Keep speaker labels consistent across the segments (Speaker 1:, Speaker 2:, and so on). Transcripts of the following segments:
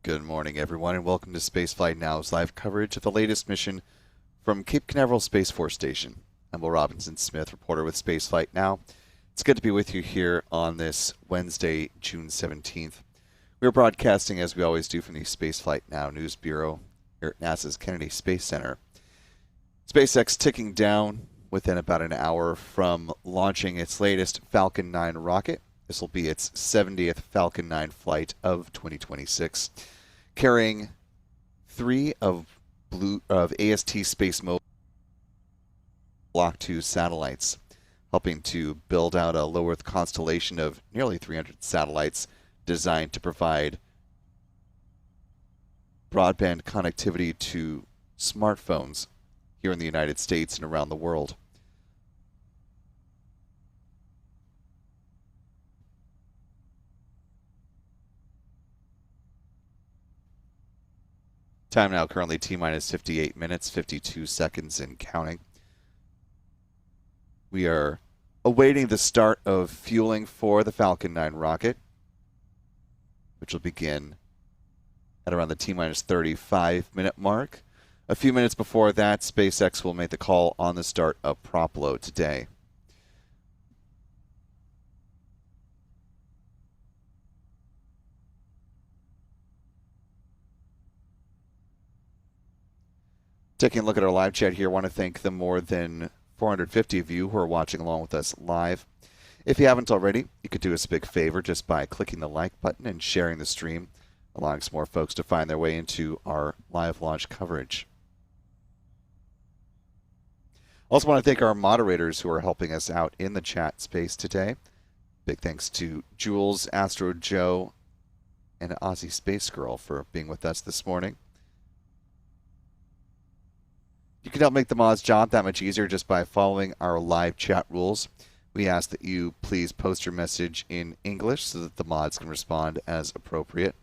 Speaker 1: Good morning, everyone, and welcome to Spaceflight Now's live coverage of the latest mission from Cape Canaveral Space Force Station. I'm Will Robinson-Smith, reporter with Spaceflight Now. It's good to be with you here on this Wednesday, June 17th. We're broadcasting, as we always do, from the Spaceflight Now News Bureau here at NASA's Kennedy Space Center. SpaceX ticking down within about an hour from launching its latest Falcon 9 rocket. This will be its 70th Falcon 9 flight of 2026, carrying 3 of AST SpaceMobile Block 2 satellites, helping to build out a low Earth constellation of nearly 300 satellites designed to provide broadband connectivity to smartphones here in the United States and around the world. Time now currently T-minus 58 minutes, 52 seconds and counting. We are awaiting the start of fueling for the Falcon 9 rocket, which will begin at around the T-minus 35 minute mark. A few minutes before that, SpaceX will make the call on the start of prop load today. Taking a look at our live chat here, I want to thank the more than 450 of you who are watching along with us live. If you haven't already, you could do us a big favor just by clicking the like button and sharing the stream, allowing some more folks to find their way into our live launch coverage. Also want to thank our moderators who are helping us out in the chat space today. Big thanks to Jules, Astro Joe, and Aussie Space Girl for being with us this morning. You can help make the mod's job that much easier just by following our live chat rules. We ask that you please post your message in English so that the mods can respond as appropriate.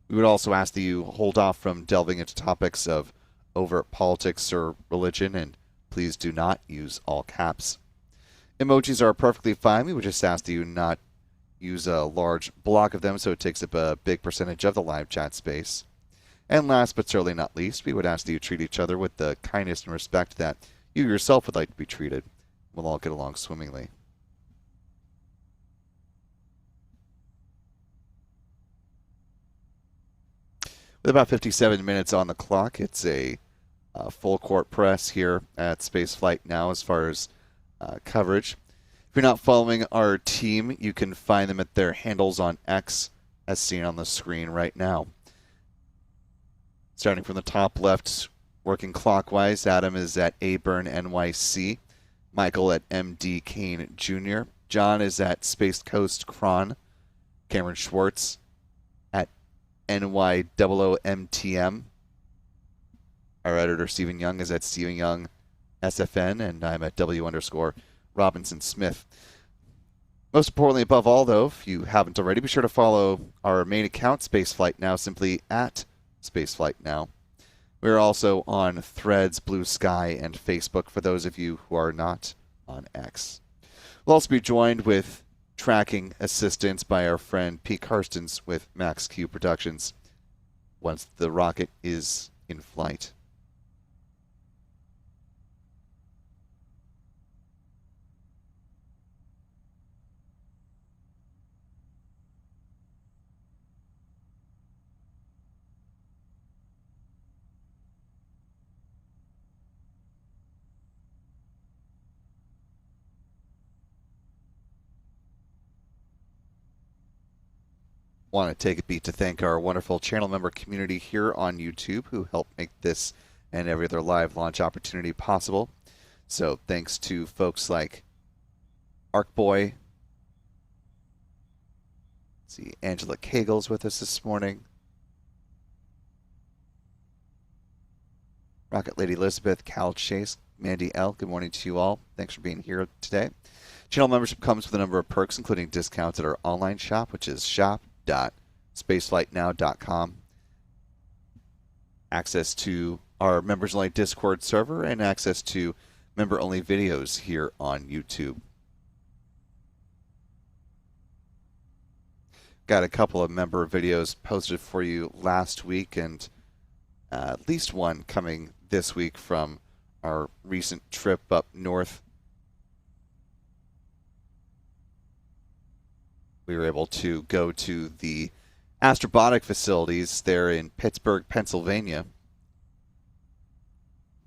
Speaker 1: We would also ask that you hold off from delving into topics of overt politics or religion, and please do not use all caps. Emojis are perfectly fine. We would just ask that you not use a large block of them so it takes up a big percentage of the live chat space. And last but certainly not least, we would ask that you treat each other with the kindness and respect that you yourself would like to be treated. We'll all get along swimmingly. With about 57 minutes on the clock, it's a full court press here at Spaceflight Now as far as coverage. If you're not following our team, you can find them at their handles on X as seen on the screen right now. Starting from the top left, working clockwise, Adam is at ABurn NYC, Michael at MD Kane Jr., John is at Space Coast Cron, Cameron Schwartz at NY00MTM, our editor Stephen Young is at Stephen Young SFN, and I'm at W_Robinson Smith. Most importantly, above all, though, if you haven't already, be sure to follow our main account, Spaceflight Now, simply at Spaceflight Now. We're also on Threads, Blue Sky, and Facebook for those of you who are not on X. We'll also be joined with tracking assistance by our friend Pete Karstens with Max Q Productions once the rocket is in flight. Want to take a beat to thank our wonderful channel member community here on YouTube who help make this and every other live launch opportunity possible. So thanks to folks like Arcboy. Let's see, Angela Cagel's with us this morning. Rocket Lady Elizabeth, Cal Chase, Mandy L. Good morning to you all. Thanks for being here today. Channel membership comes with a number of perks, including discounts at our online shop, which is shop.spaceflightnow.com. Access to our members-only Discord server and access to member-only videos here on YouTube. got a couple of member videos posted for you last week, and at least one coming this week from our recent trip up north. We were able to go to the astrobotic facilities there in Pittsburgh, Pennsylvania.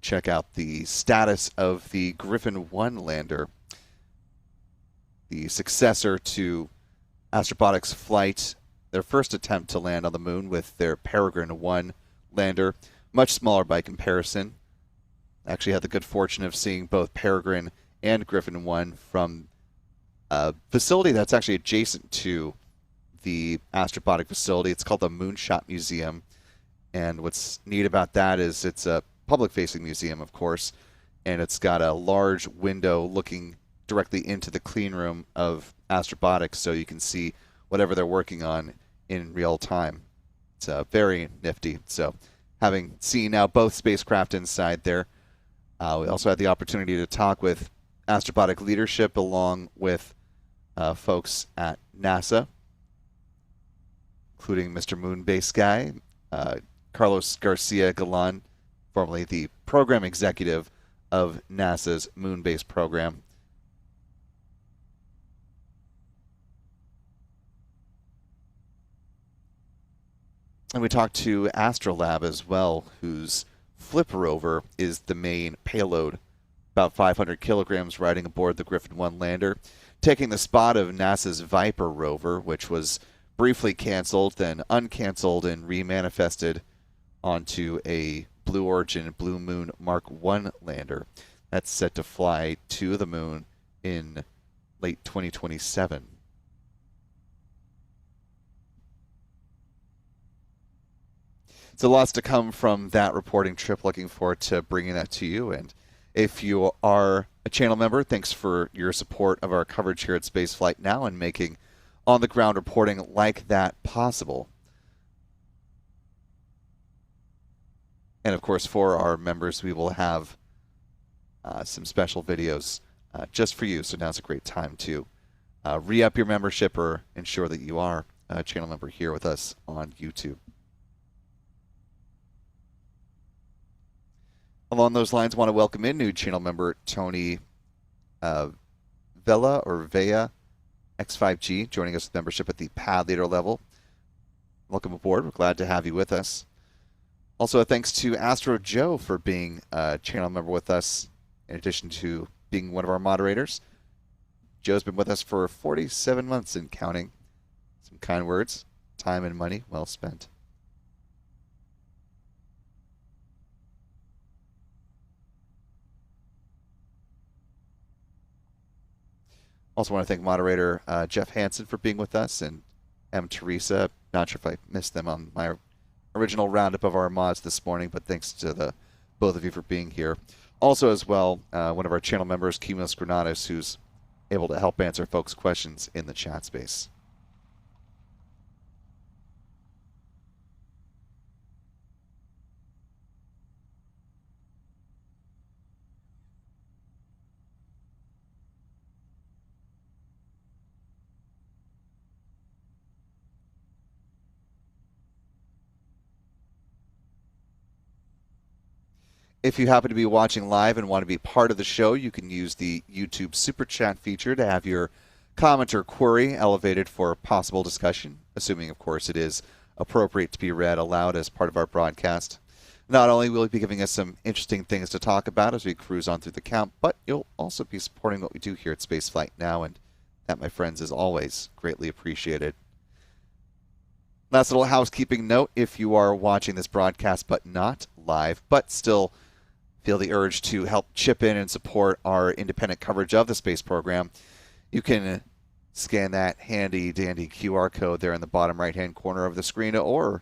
Speaker 1: Check out the status of the Griffin 1 lander, the successor to Astrobotic's flight, their first attempt to land on the moon with their Peregrine 1 lander, much smaller by comparison. Actually had the good fortune of seeing both Peregrine and Griffin 1 from a facility that's actually adjacent to the astrobotic facility. It's called the Moonshot Museum, and what's neat about that is it's a public-facing museum, of course, and it's got a large window looking directly into the clean room of astrobotics, so you can see whatever they're working on in real time. It's very nifty. So having seen now both spacecraft inside there, we also had the opportunity to talk with astrobotic leadership along with folks at NASA, including Mr. Moonbase Guy, Carlos Garcia Galan, formerly the program executive of NASA's Moonbase program. And we talked to Astrolab as well, whose Flip rover is the main payload, about 500 kilograms riding aboard the Griffin 1 lander, taking the spot of NASA's Viper rover, which was briefly canceled, then uncanceled and remanifested onto a Blue Origin Blue Moon Mark 1 lander that's set to fly to the moon in late 2027. So lots to come from that reporting trip. Looking forward to bringing that to you. And if you are a channel member, thanks for your support of our coverage here at Spaceflight Now and making on-the-ground reporting like that possible. And of course, for our members, we will have some special videos just for you. So now's a great time to re-up your membership or ensure that you are a channel member here with us on YouTube. Along those lines, want to welcome in new channel member Tony Vela or Vea X5G, joining us with membership at the pad leader level. Welcome aboard. We're glad to have you with us. Also, a thanks to Astro Joe for being a channel member with us, in addition to being one of our moderators. Joe's been with us for 47 months and counting. Some kind words, time and money well spent. Also want to thank moderator Jeff Hansen for being with us, and M. Teresa. Not sure if I missed them on my original roundup of our mods this morning, but thanks to the both of you for being here. Also as well, one of our channel members, Cumulus Granados, who's able to help answer folks' questions in the chat space. If you happen to be watching live and want to be part of the show, you can use the YouTube Super Chat feature to have your comment or query elevated for possible discussion, assuming, of course, it is appropriate to be read aloud as part of our broadcast. Not only will you be giving us some interesting things to talk about as we cruise on through the count, but you'll also be supporting what we do here at Spaceflight Now, and that, my friends, is always greatly appreciated. Last little housekeeping note, if you are watching this broadcast but not live, but still feel the urge to help chip in and support our independent coverage of the space program, you can scan that handy dandy QR code there in the bottom right hand corner of the screen, or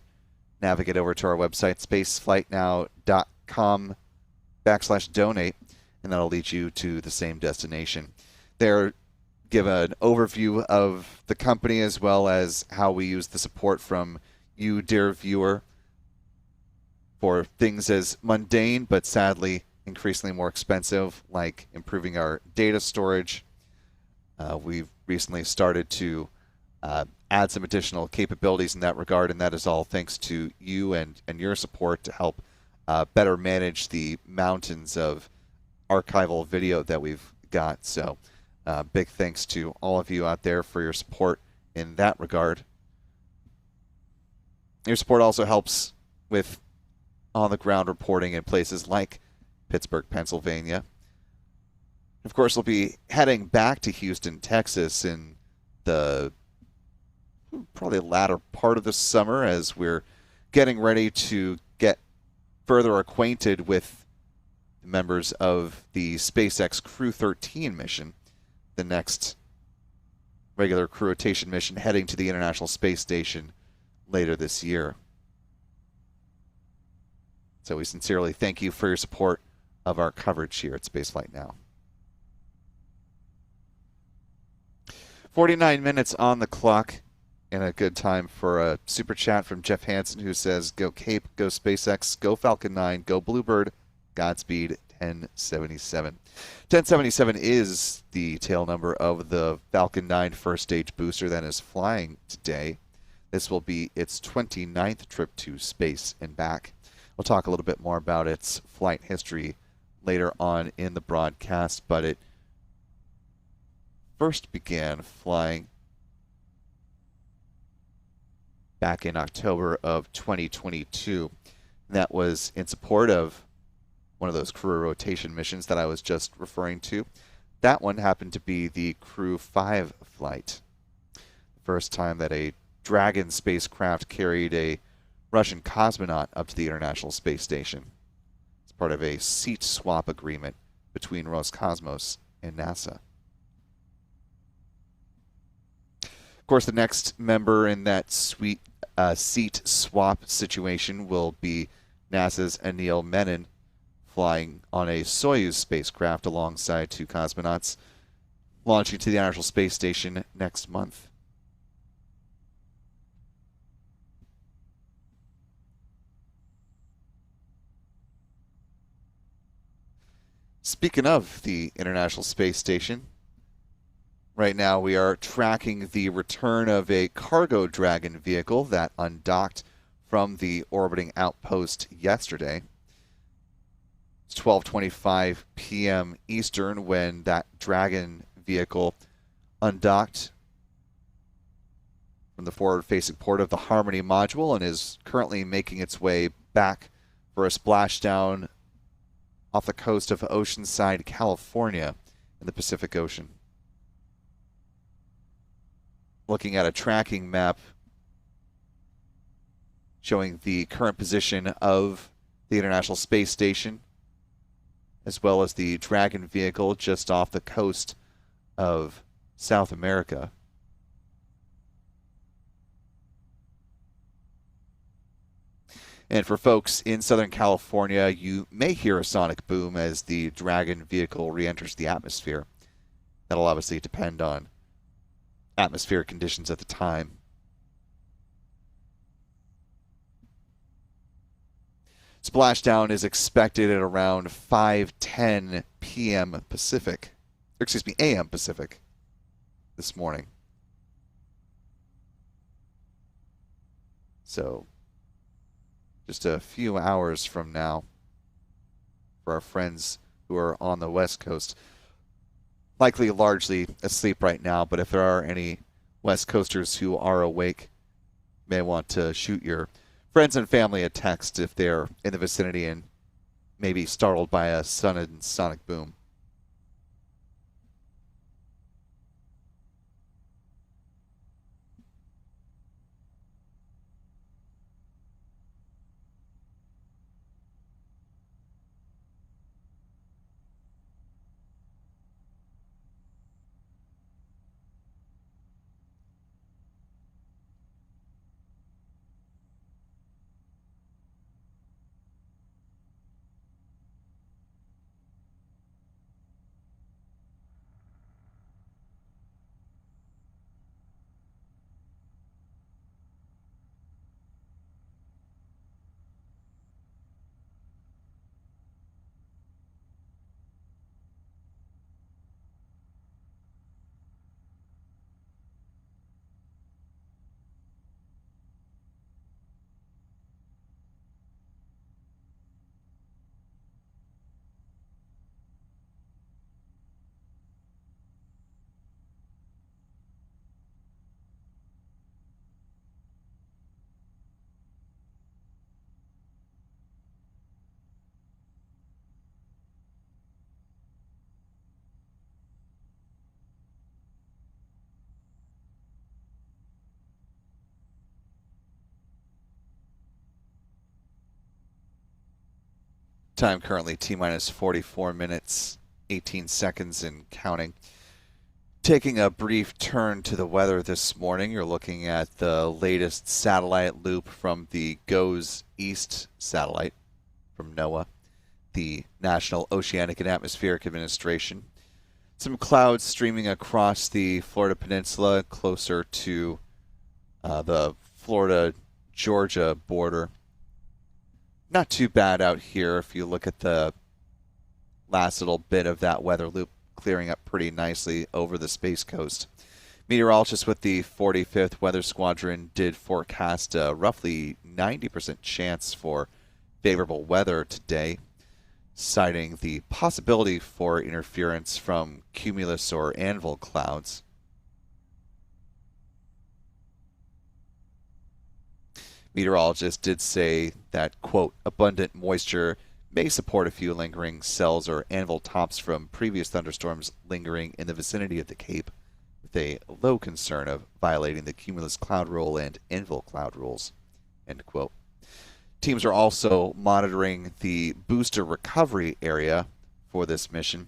Speaker 1: navigate over to our website, spaceflightnow.com/donate, and that'll lead you to the same destination. There, give an overview of the company as well as how we use the support from you, dear viewer, for things as mundane but sadly increasingly more expensive, like improving our data storage. We've recently started to add some additional capabilities in that regard, and that is all thanks to you and your support to help better manage the mountains of archival video that we've got. So big thanks to all of you out there for your support in that regard. Your support also helps with on-the-ground reporting in places like Pittsburgh, Pennsylvania. Of course, we'll be heading back to Houston, Texas in the probably latter part of the summer as we're getting ready to get further acquainted with the members of the SpaceX Crew 13 mission, the next regular crew rotation mission heading to the International Space Station later this year. So we sincerely thank you for your support of our coverage here at Spaceflight Now. 49 minutes on the clock, and a good time for a super chat from Jeff Hansen, who says, "Go Cape, go SpaceX, go Falcon 9, go BlueBird, Godspeed 1077." 1077 is the tail number of the Falcon 9 first stage booster that is flying today. This will be its 29th trip to space and back. We'll talk a little bit more about its flight history later on in the broadcast, but it first began flying back in October of 2022. That was in support of one of those crew rotation missions that I was just referring to. That one happened to be the Crew 5 flight. The first time that a Dragon spacecraft carried a Russian cosmonaut up to the International Space Station. It's part of a seat swap agreement between Roscosmos and NASA. Of course, the next member in that seat swap situation will be NASA's Anil Menon, flying on a Soyuz spacecraft alongside two cosmonauts, launching to the International Space Station next month. Speaking of the International Space Station, right now we are tracking the return of a cargo Dragon vehicle that undocked from the orbiting outpost yesterday. It's 12:25 p.m. Eastern when that Dragon vehicle undocked from the forward-facing port of the Harmony module and is currently making its way back for a splashdown off the coast of Oceanside, California in the Pacific Ocean. Looking at a tracking map showing the current position of the International Space Station, as well as the Dragon vehicle just off the coast of South America. And for folks in Southern California, you may hear a sonic boom as the Dragon vehicle re-enters the atmosphere. That'll obviously depend on atmospheric conditions at the time. Splashdown is expected at around 5:10 p.m. Pacific. AM Pacific this morning. So just a few hours from now for our friends who are on the West Coast. Likely largely asleep right now, but if there are any West Coasters who are awake, you may want to shoot your friends and family a text if they're in the vicinity and maybe startled by a sudden sonic boom. Time currently T-minus 44 minutes, 18 seconds and counting. Taking a brief turn to the weather this morning, you're looking at the latest satellite loop from the GOES East satellite from NOAA, the National Oceanic and Atmospheric Administration. Some clouds streaming across the Florida Peninsula closer to the Florida-Georgia border. Not too bad out here if you look at the last little bit of that weather loop clearing up pretty nicely over the Space Coast. Meteorologists with the 45th Weather Squadron did forecast a roughly 90% chance for favorable weather today, citing the possibility for interference from cumulus or anvil clouds. Meteorologists did say that, quote, abundant moisture may support a few lingering cells or anvil tops from previous thunderstorms lingering in the vicinity of the Cape, with a low concern of violating the cumulus cloud rule and anvil cloud rules, end quote. Teams are also monitoring the booster recovery area for this mission.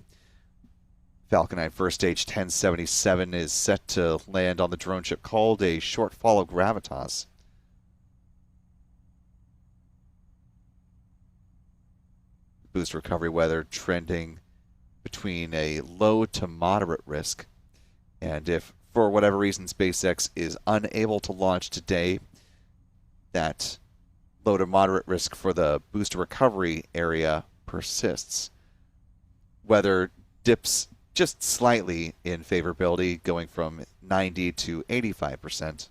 Speaker 1: Falcon 9 first stage 1077 is set to land on the drone ship called A Shortfall of Gravitas. Booster recovery weather trending between a low to moderate risk. And if, for whatever reason, SpaceX is unable to launch today, that low to moderate risk for the booster recovery area persists. Weather dips just slightly in favorability, going from 90 to 85%.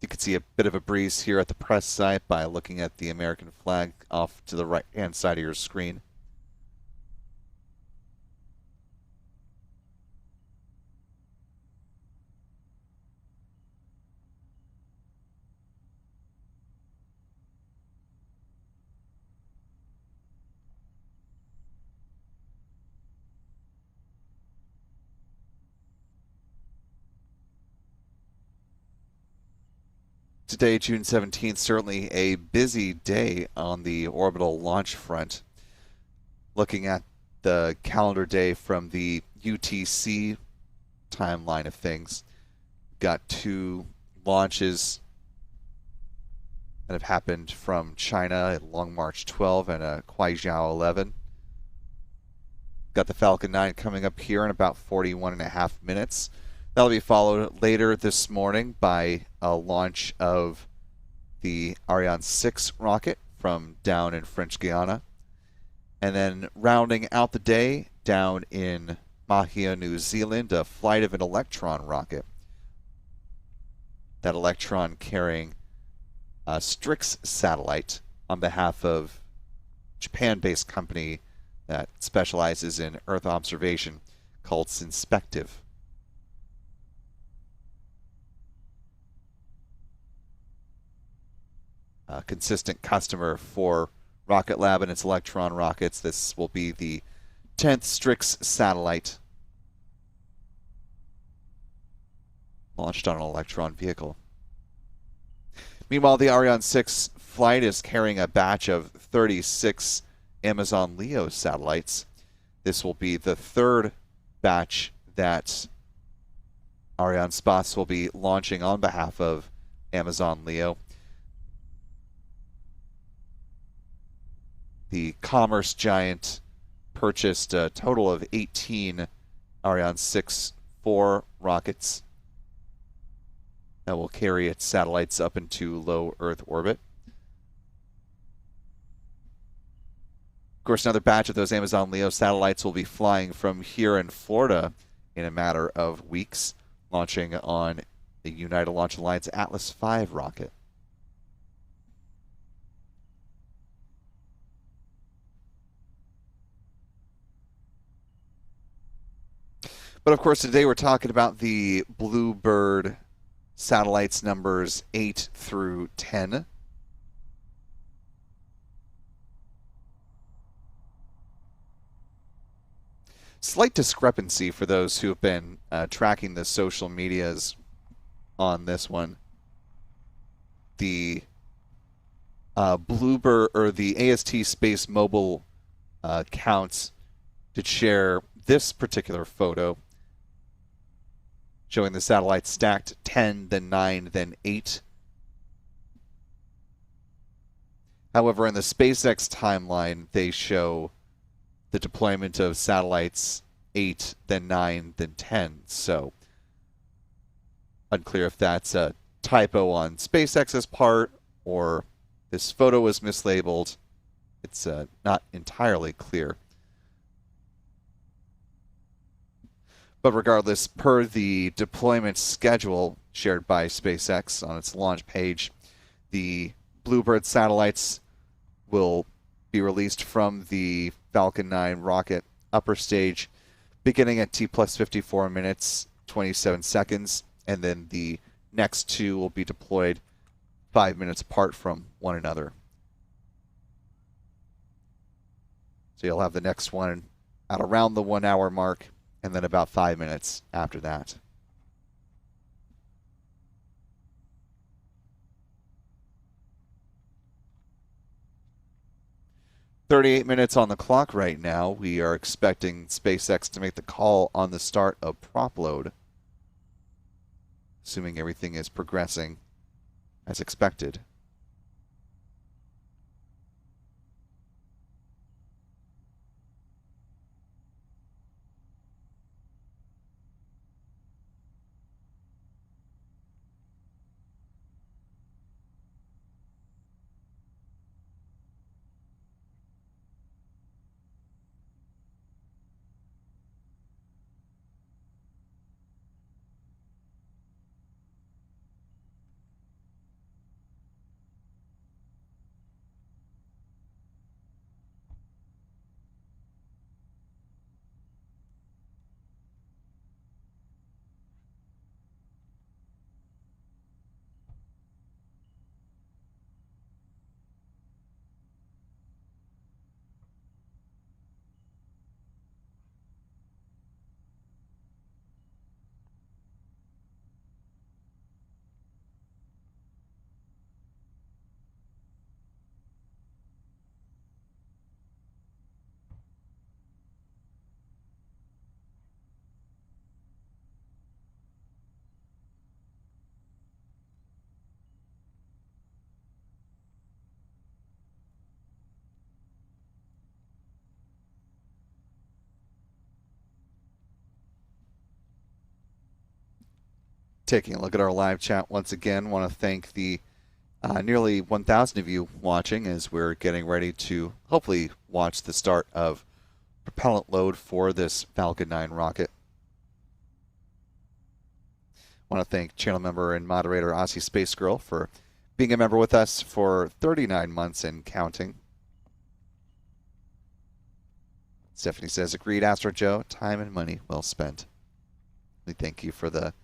Speaker 1: You can see a bit of a breeze here at the press site by looking at the American flag off to the right-hand side of your screen. Today, June 17th, certainly a busy day on the orbital launch front. Looking at the calendar day from the UTC timeline of things, got 2 launches that have happened from China, a Long March 12 and a Kuaizhou 11. Got the Falcon 9 coming up here in about 41.5 minutes. That'll be followed later this morning by a launch of the Ariane 6 rocket from down in French Guiana. And then rounding out the day down in Mahia, New Zealand, a flight of an Electron rocket. That Electron carrying a Strix satellite on behalf of a Japan-based company that specializes in Earth observation called Synspective. A consistent customer for Rocket Lab and its Electron rockets. This will be the 10th Strix satellite launched on an Electron vehicle. Meanwhile, the Ariane 6 flight is carrying a batch of 36 Amazon LEO satellites. This will be the 3rd batch that Arianespace will be launching on behalf of Amazon LEO. The commerce giant purchased a total of 18 Ariane 6-4 rockets that will carry its satellites up into low Earth orbit. Of course, another batch of those Amazon LEO satellites will be flying from here in Florida in a matter of weeks, launching on the United Launch Alliance Atlas V rocket. But of course, today we're talking about the BlueBird satellites numbers 8 through 10. Slight discrepancy for those who have been tracking the social medias on this one. The BlueBird or the AST SpaceMobile accounts did share this particular photo showing the satellites stacked 10, then 9, then 8. However, in the SpaceX timeline, they show the deployment of satellites 8, then 9, then 10. So, unclear if that's a typo on SpaceX's part or this photo was mislabeled. It's not entirely clear. But regardless, per the deployment schedule shared by SpaceX on its launch page, the BlueBird satellites will be released from the Falcon 9 rocket upper stage beginning at T plus 54 minutes, 27 seconds, and then the next two will be deployed 5 minutes apart from one another. So you'll have the next one at around the 1 hour mark, and then about 5 minutes after that. "38 minutes on the clock right now. We are expecting SpaceX to make the call on the start of prop load, assuming everything is progressing as expected. Taking a look at our live chat once again, want to thank the nearly 1,000 of you watching as we're getting ready to hopefully watch the start of propellant load for this Falcon 9 rocket. Want to thank channel member and moderator Aussie Space Girl for being a member with us for 39 months and counting. Stephanie says, agreed, Astro Joe, time and money well spent. We thank you for the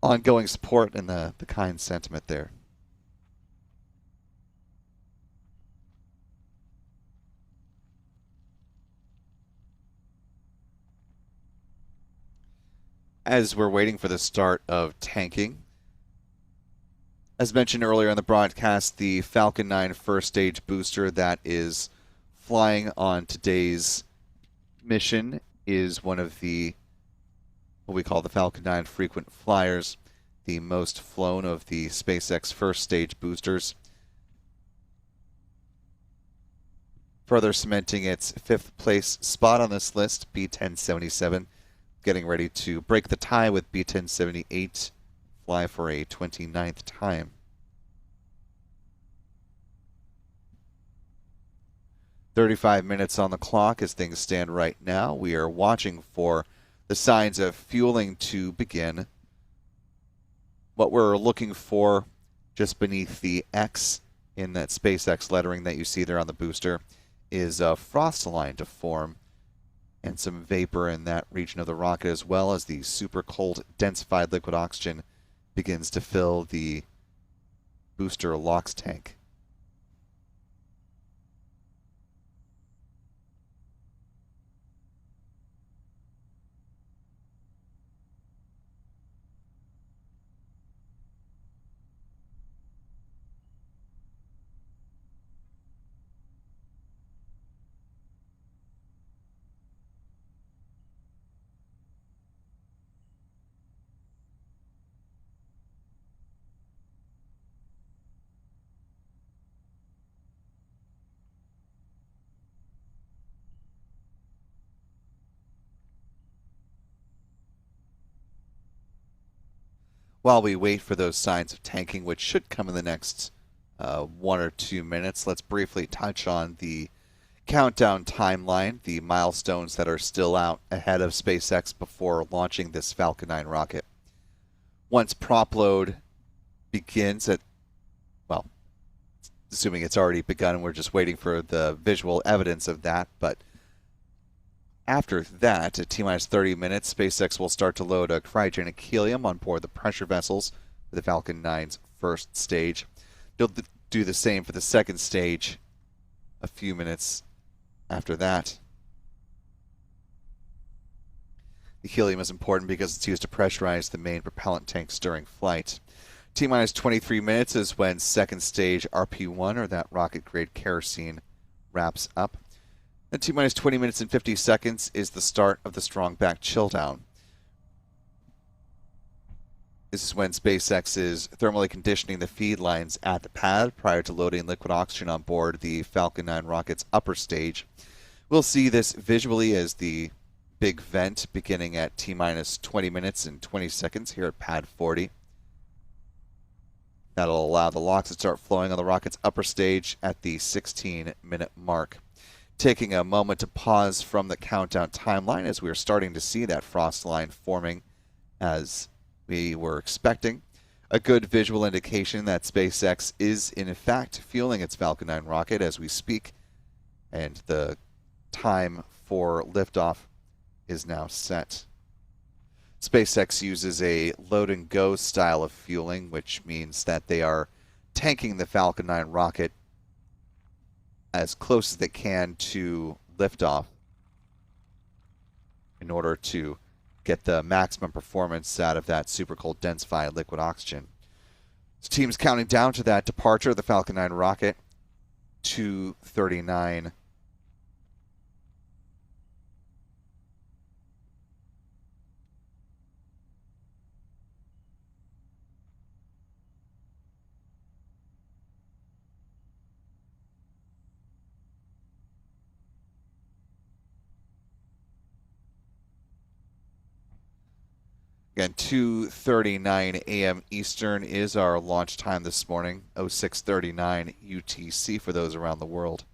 Speaker 1: ongoing support and the kind sentiment there. As we're waiting for the start of tanking, as mentioned earlier in the broadcast, the Falcon 9 first stage booster that is flying on today's mission is one of the what we call the Falcon 9 frequent flyers, the most flown of the SpaceX first stage boosters, further cementing its 5th place spot on this list. B-1077 getting ready to break the tie with B-1078, fly for a 29th time. "35 minutes on the clock as things stand right now. We are watching for the signs of fueling to begin. What we're looking for just beneath the X in that SpaceX lettering that you see there on the booster is a frost line to form and some vapor in that region of the rocket, as well as the super cold densified liquid oxygen begins to fill the booster LOX tank. while we wait for those signs of tanking, which should come in the next 1 or 2 minutes, let's briefly touch on the countdown timeline, the milestones that are still out ahead of SpaceX before launching this Falcon 9 rocket. Once prop load begins at, well, assuming it's already begun and we're just waiting for the visual evidence of that, but after that, at T-minus 30 minutes, SpaceX will start to load a cryogenic helium on board the pressure vessels for the Falcon 9's first stage. They'll do the same for the second stage a few minutes after that. The helium is important because it's used to pressurize the main propellant tanks during flight. T-minus 23 minutes is when second stage RP-1, or that rocket-grade kerosene, wraps up. And T-minus 20 minutes and 50 seconds is the start of the strong back chill down. This is when SpaceX is thermally conditioning the feed lines at the pad prior to loading liquid oxygen on board the Falcon 9 rocket's upper stage. We'll see this visually as the big vent beginning at T-minus 20 minutes and 20 seconds here at pad 40. That'll allow the LOX to start flowing on the rocket's upper stage at the 16-minute mark. Taking a moment to pause from the countdown timeline as we are starting to see that frost line forming as we were expecting. A good visual indication that SpaceX is in fact fueling its Falcon 9 rocket as we speak, and the time for liftoff is now set. SpaceX uses a load and go style of fueling, which means that they are tanking the Falcon 9 rocket as close as they can to liftoff in order to get the maximum performance out of that super cold densified liquid oxygen. So team's counting down to that departure of the Falcon 9 rocket. 2:39. Again, 2:39 a.m. Eastern is our launch time this morning, 06:39 UTC for those around the world.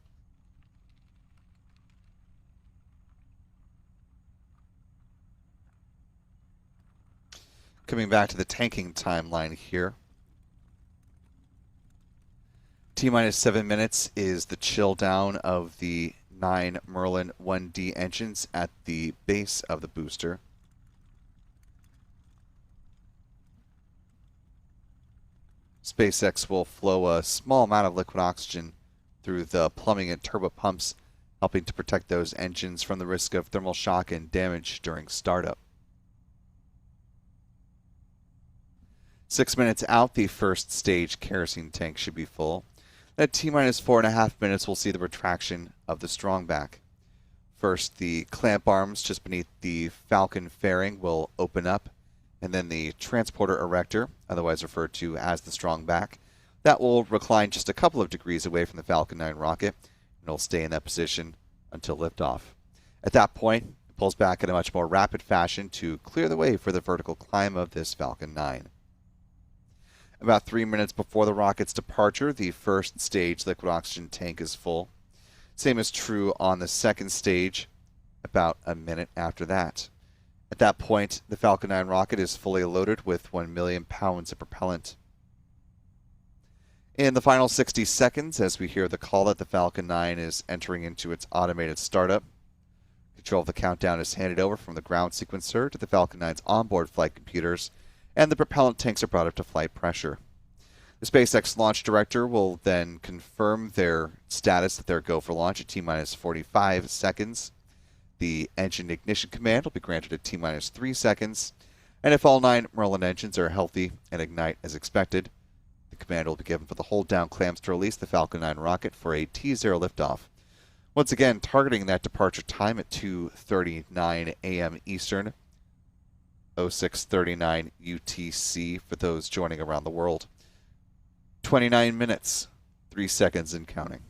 Speaker 1: Coming back to the tanking timeline here. T-minus 7 minutes is the chill down of the 9 Merlin 1D engines at the base of the booster. SpaceX will flow a small amount of liquid oxygen through the plumbing and turbo pumps, helping to protect those engines from the risk of thermal shock and damage during startup. 6 minutes out, the first stage kerosene tank should be full. At T-minus 4.5 minutes, we'll see the retraction of the strongback. First, the clamp arms just beneath the Falcon fairing will open up, and then the transporter erector, otherwise referred to as the strongback, that will recline just a couple of degrees away from the Falcon 9 rocket, and it'll stay in that position until liftoff. At that point, it pulls back in a much more rapid fashion to clear the way for the vertical climb of this Falcon 9. About 3 minutes before the rocket's departure, the first stage liquid oxygen tank is full. Same is true on the second stage, about a minute after that. At that point, the Falcon 9 rocket is fully loaded with 1 million pounds of propellant. In the final 60 seconds, as we hear the call that the Falcon 9 is entering into its automated startup, control of the countdown is handed over from the ground sequencer to the Falcon 9's onboard flight computers, and the propellant tanks are brought up to flight pressure. The SpaceX launch director will then confirm their status that they're go for launch at T-minus 45 seconds. The engine ignition command will be granted at T-minus 3 seconds, and if all 9 Merlin engines are healthy and ignite as expected, the command will be given for the hold down clamps to release the Falcon 9 rocket for a T0 liftoff. Once again, targeting that departure time at 2:39 a.m. Eastern, 06:39 UTC for those joining around the world. 29 minutes, 3 seconds and counting.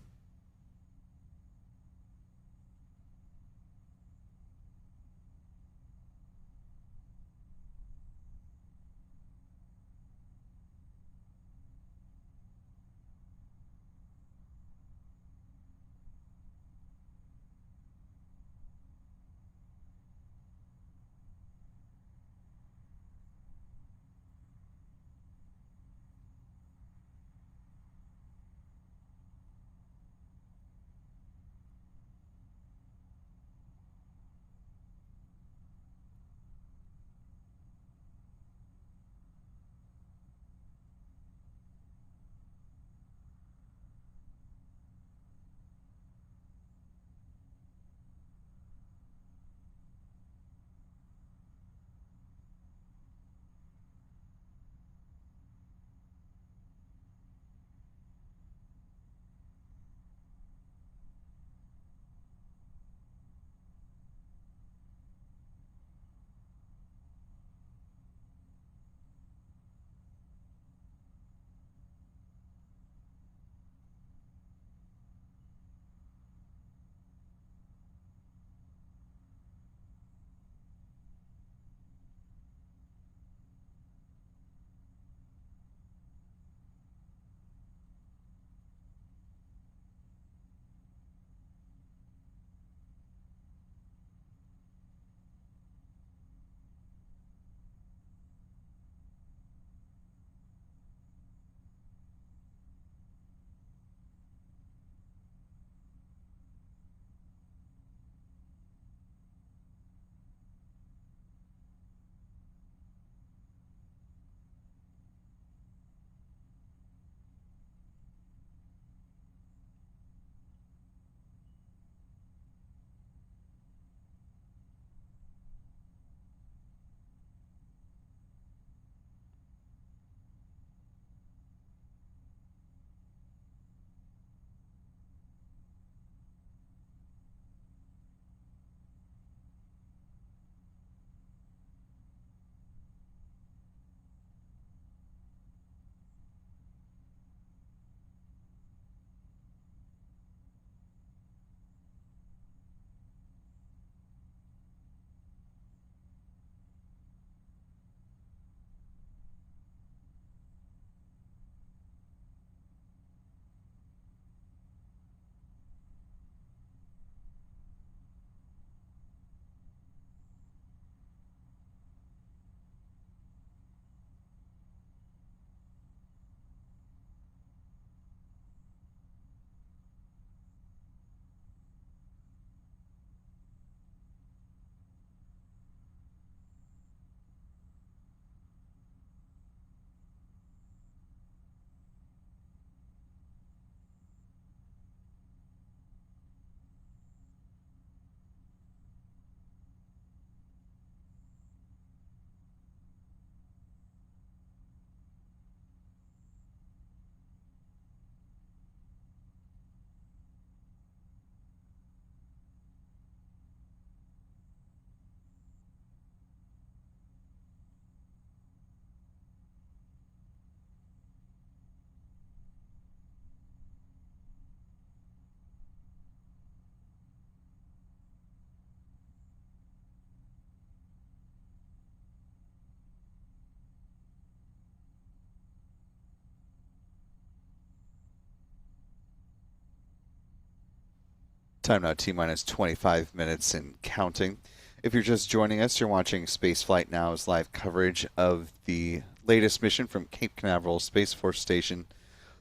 Speaker 1: Time now T-minus 25 minutes and counting. If you're just joining us, you're watching Spaceflight Now's live coverage of the latest mission from Cape Canaveral Space Force Station,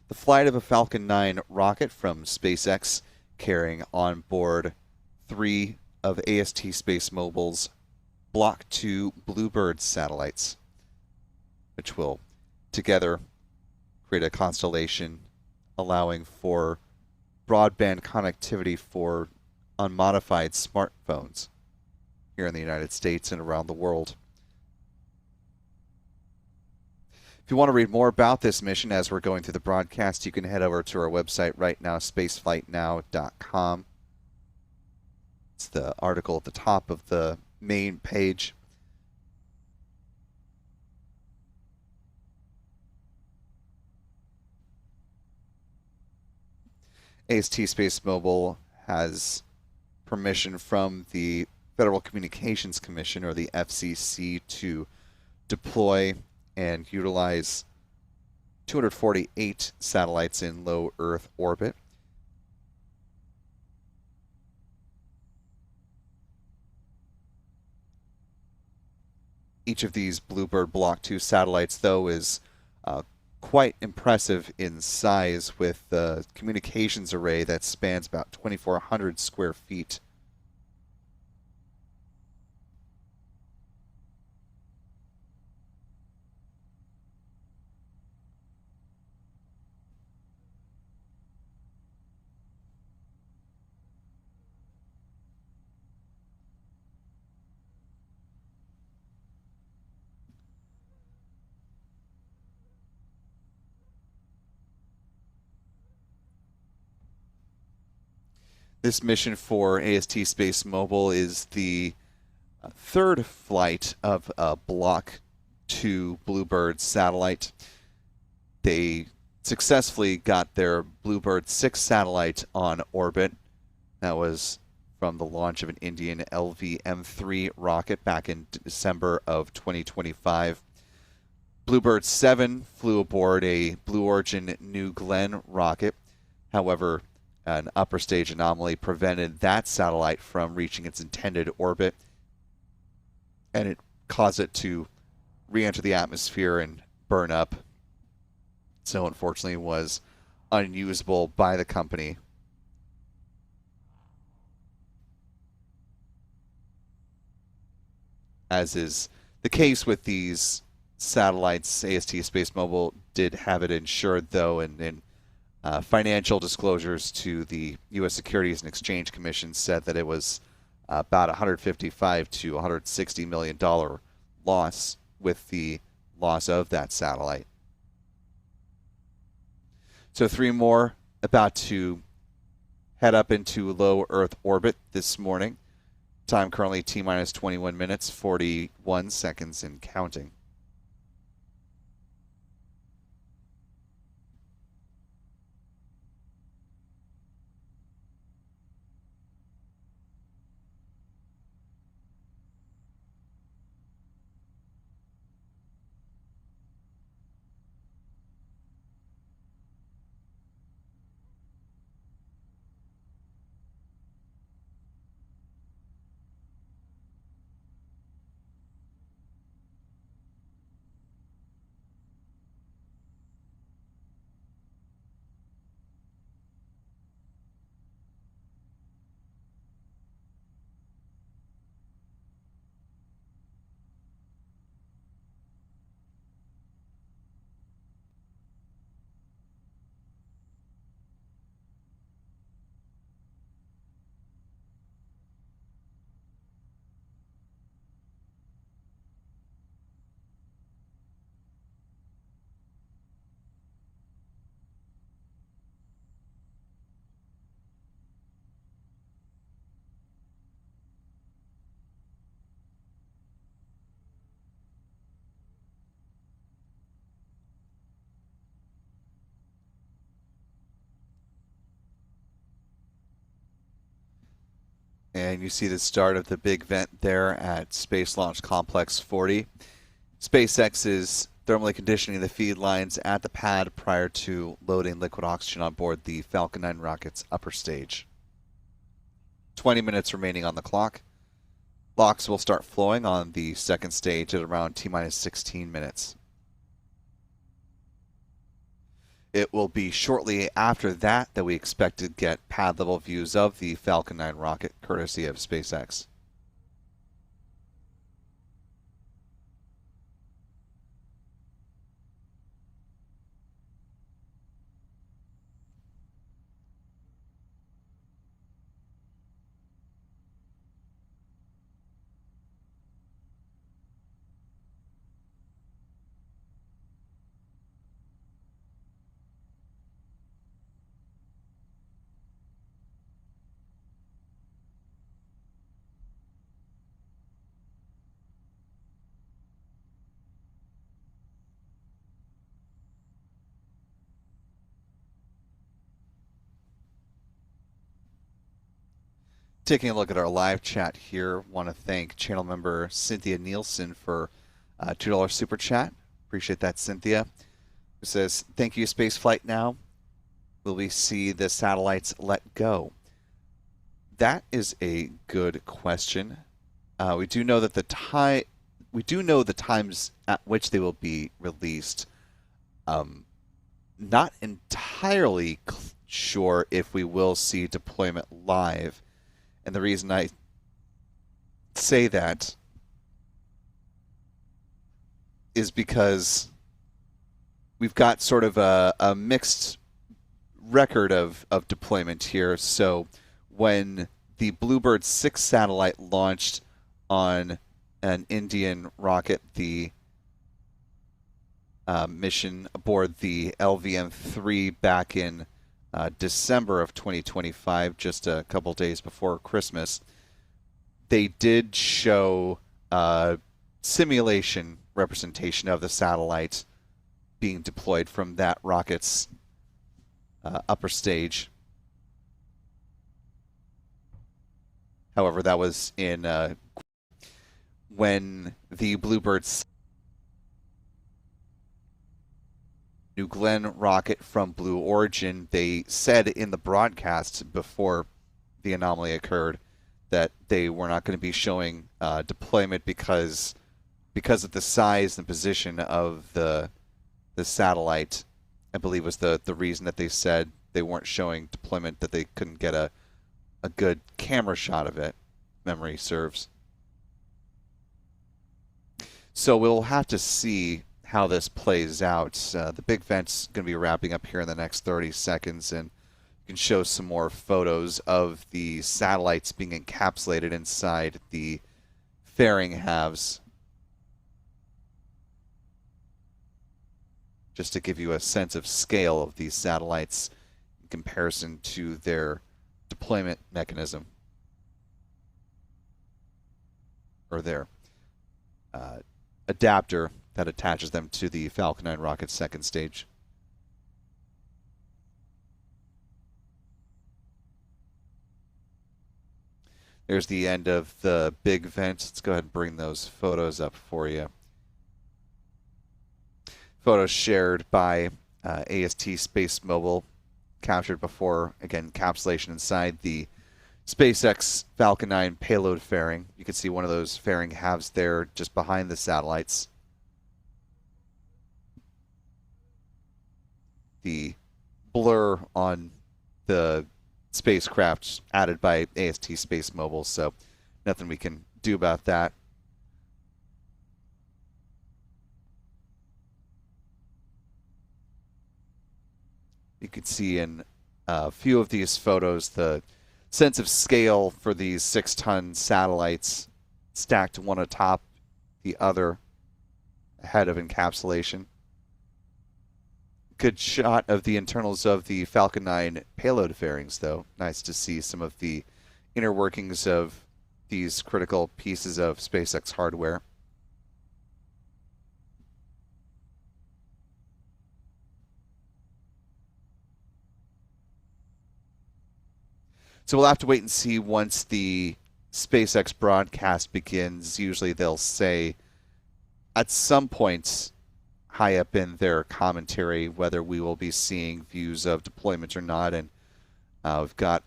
Speaker 1: the flight of a Falcon 9 rocket from SpaceX, carrying on board 3 of AST SpaceMobile's Block 2 BlueBird satellites, which will together create a constellation allowing for broadband connectivity for unmodified smartphones here in the United States and around the world. If you want to read more about this mission as we're going through the broadcast, you can head over to our website right now, spaceflightnow.com. It's the article at the top of the main page. AST SpaceMobile has permission from the Federal Communications Commission, or the FCC, to deploy and utilize 248 satellites in low Earth orbit. Each of these BlueBird Block 2 satellites, though, is quite impressive in size, with the communications array that spans about 2,400 square feet. This mission for AST SpaceMobile is the third flight of a Block 2 BlueBird satellite. They successfully got their BlueBird 6 satellite on orbit. That was from the launch of an Indian LV-M3 rocket back in December of 2025. BlueBird 7 flew aboard a Blue Origin New Glenn rocket. However, an upper stage anomaly prevented that satellite from reaching its intended orbit, and it caused it to re-enter the atmosphere and burn up. So unfortunately was unusable by the company. As is the case with these satellites, AST SpaceMobile did have it insured, though, and financial disclosures to the U.S. Securities and Exchange Commission said that it was about $155 to $160 million loss with the loss of that satellite. So 3 more about to head up into low Earth orbit this morning. Time currently T-minus 21 minutes, 41 seconds and counting. And you see the start of the big vent there at Space Launch Complex 40. SpaceX is thermally conditioning the feed lines at the pad prior to loading liquid oxygen on board the Falcon 9 rocket's upper stage. 20 minutes remaining on the clock. Locks will start flowing on the second stage at around T-minus 16 minutes. It will be shortly after that that we expect to get pad-level views of the Falcon 9 rocket, courtesy of SpaceX. Taking a look at our live chat here, want to thank channel member Cynthia Nielsen for $2 super chat. Appreciate that, Cynthia. Who says, "Thank you, Spaceflight. Now, will we see the satellites let go?" That is a good question. We do know that the times at which they will be released. Not entirely sure if we will see deployment live. And the reason I say that is because we've got sort of a mixed record of deployment here. So when the BlueBird 6 satellite launched on an Indian rocket, the mission aboard the LVM-3 back in December of 2025, just a couple days before Christmas, they did show simulation representation of the satellite being deployed from that rocket's upper stage. However, that was in when the BlueBird New Glenn rocket from Blue Origin, they said in the broadcast before the anomaly occurred that they were not going to be showing deployment because of the size and position of the satellite. I believe was the reason that they said they weren't showing deployment, that they couldn't get a good camera shot of it, memory serves. So we'll have to see how this plays out. The big vent's going to be wrapping up here in the next 30 seconds, and you can show some more photos of the satellites being encapsulated inside the fairing halves, just to give you a sense of scale of these satellites in comparison to their deployment mechanism, or their adapter that attaches them to the Falcon 9 rocket's second stage. There's the end of the big vent. Let's go ahead and bring those photos up for you. Photos shared by AST SpaceMobile, captured before, again, encapsulation inside the SpaceX Falcon 9 payload fairing. You can see one of those fairing halves there just behind the satellites. The blur on the spacecraft added by AST SpaceMobile, so nothing we can do about that. You can see in a few of these photos the sense of scale for these 6-ton satellites stacked one atop the other ahead of encapsulation. Good shot of the internals of the Falcon 9 payload fairings, though. Nice to see some of the inner workings of these critical pieces of SpaceX hardware. So we'll have to wait and see once the SpaceX broadcast begins. Usually they'll say at some point high up in their commentary whether we will be seeing views of deployment or not. And we've got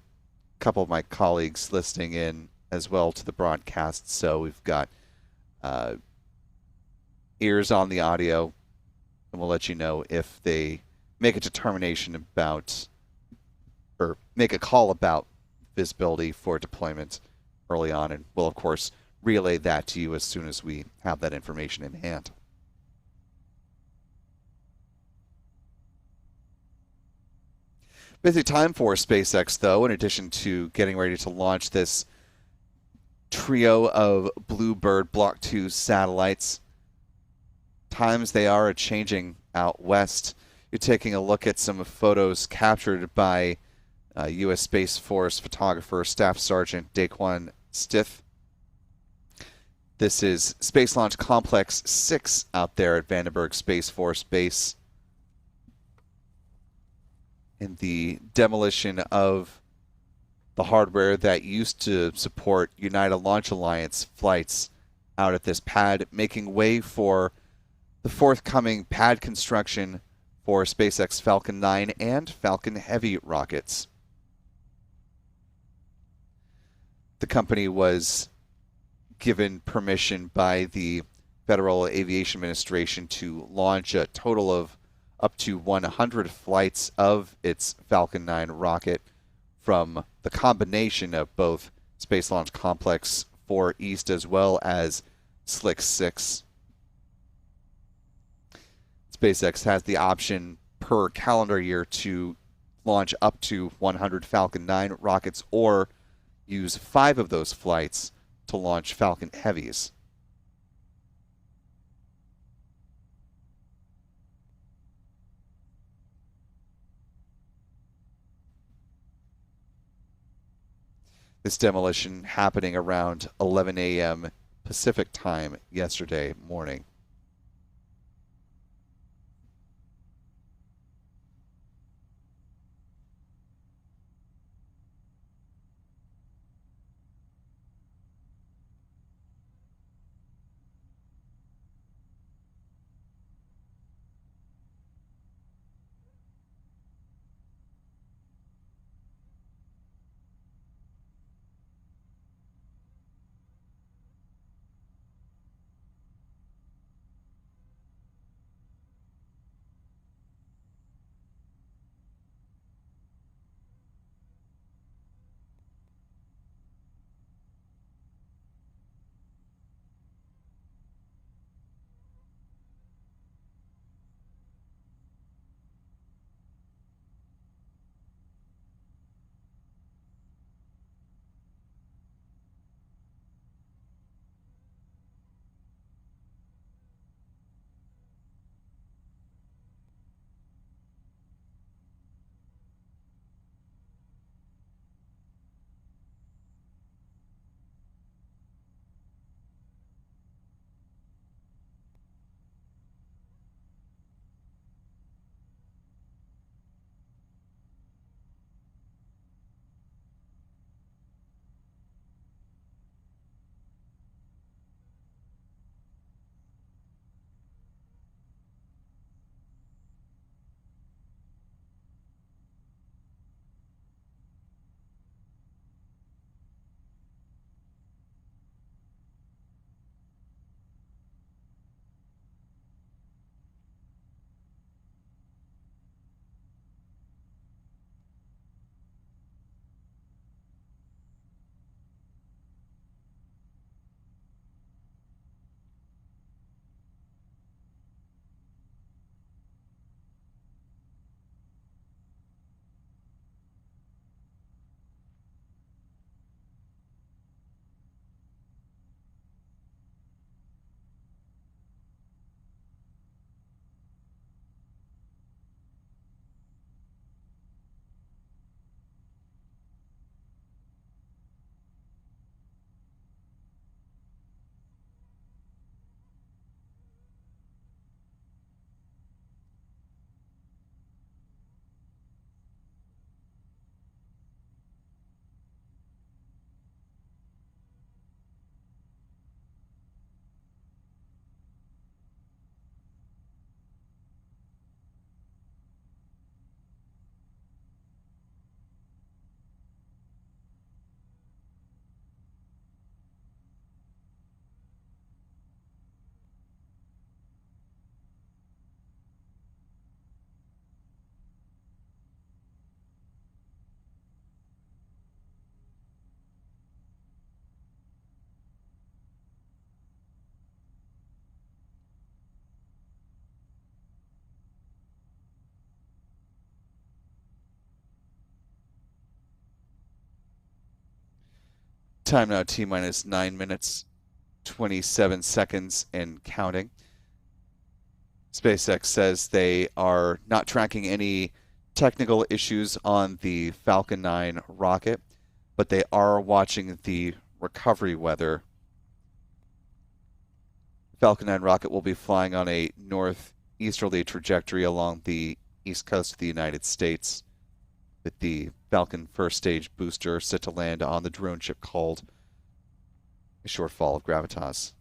Speaker 1: couple of my colleagues listening in as well to the broadcast, so we've got uh, ears on the audio, and we'll let you know if they make a determination about or make a call about visibility for deployment early on, and we'll of course relay that to you as soon as we have that information in hand. Busy time for SpaceX, though, in addition to getting ready to launch this trio of BlueBird Block 2 satellites. Times they are a-changing out west. You're taking a look at some photos captured by U.S. Space Force photographer Staff Sergeant Daquan Stith. This is Space Launch Complex 6 out there at Vandenberg Space Force Base. In the demolition of the hardware that used to support United Launch Alliance flights out at this pad, making way for the forthcoming pad construction for SpaceX Falcon 9 and Falcon Heavy rockets. The company was given permission by the Federal Aviation Administration to launch a total of up to 100 flights of its Falcon 9 rocket from the combination of both Space Launch Complex 4 East as well as Slick 6. SpaceX has the option per calendar year to launch up to 100 Falcon 9 rockets or use 5 of those flights to launch Falcon Heavies. This demolition happening around 11 a.m. Pacific time yesterday morning. Time now T minus 9 minutes, 27 seconds and counting. SpaceX says they are not tracking any technical issues on the Falcon 9 rocket, but they are watching the recovery weather. Falcon 9 rocket will be flying on a northeasterly trajectory along the east coast of the United States, with the Falcon first stage booster set to land on the drone ship called A Shortfall of Gravitas.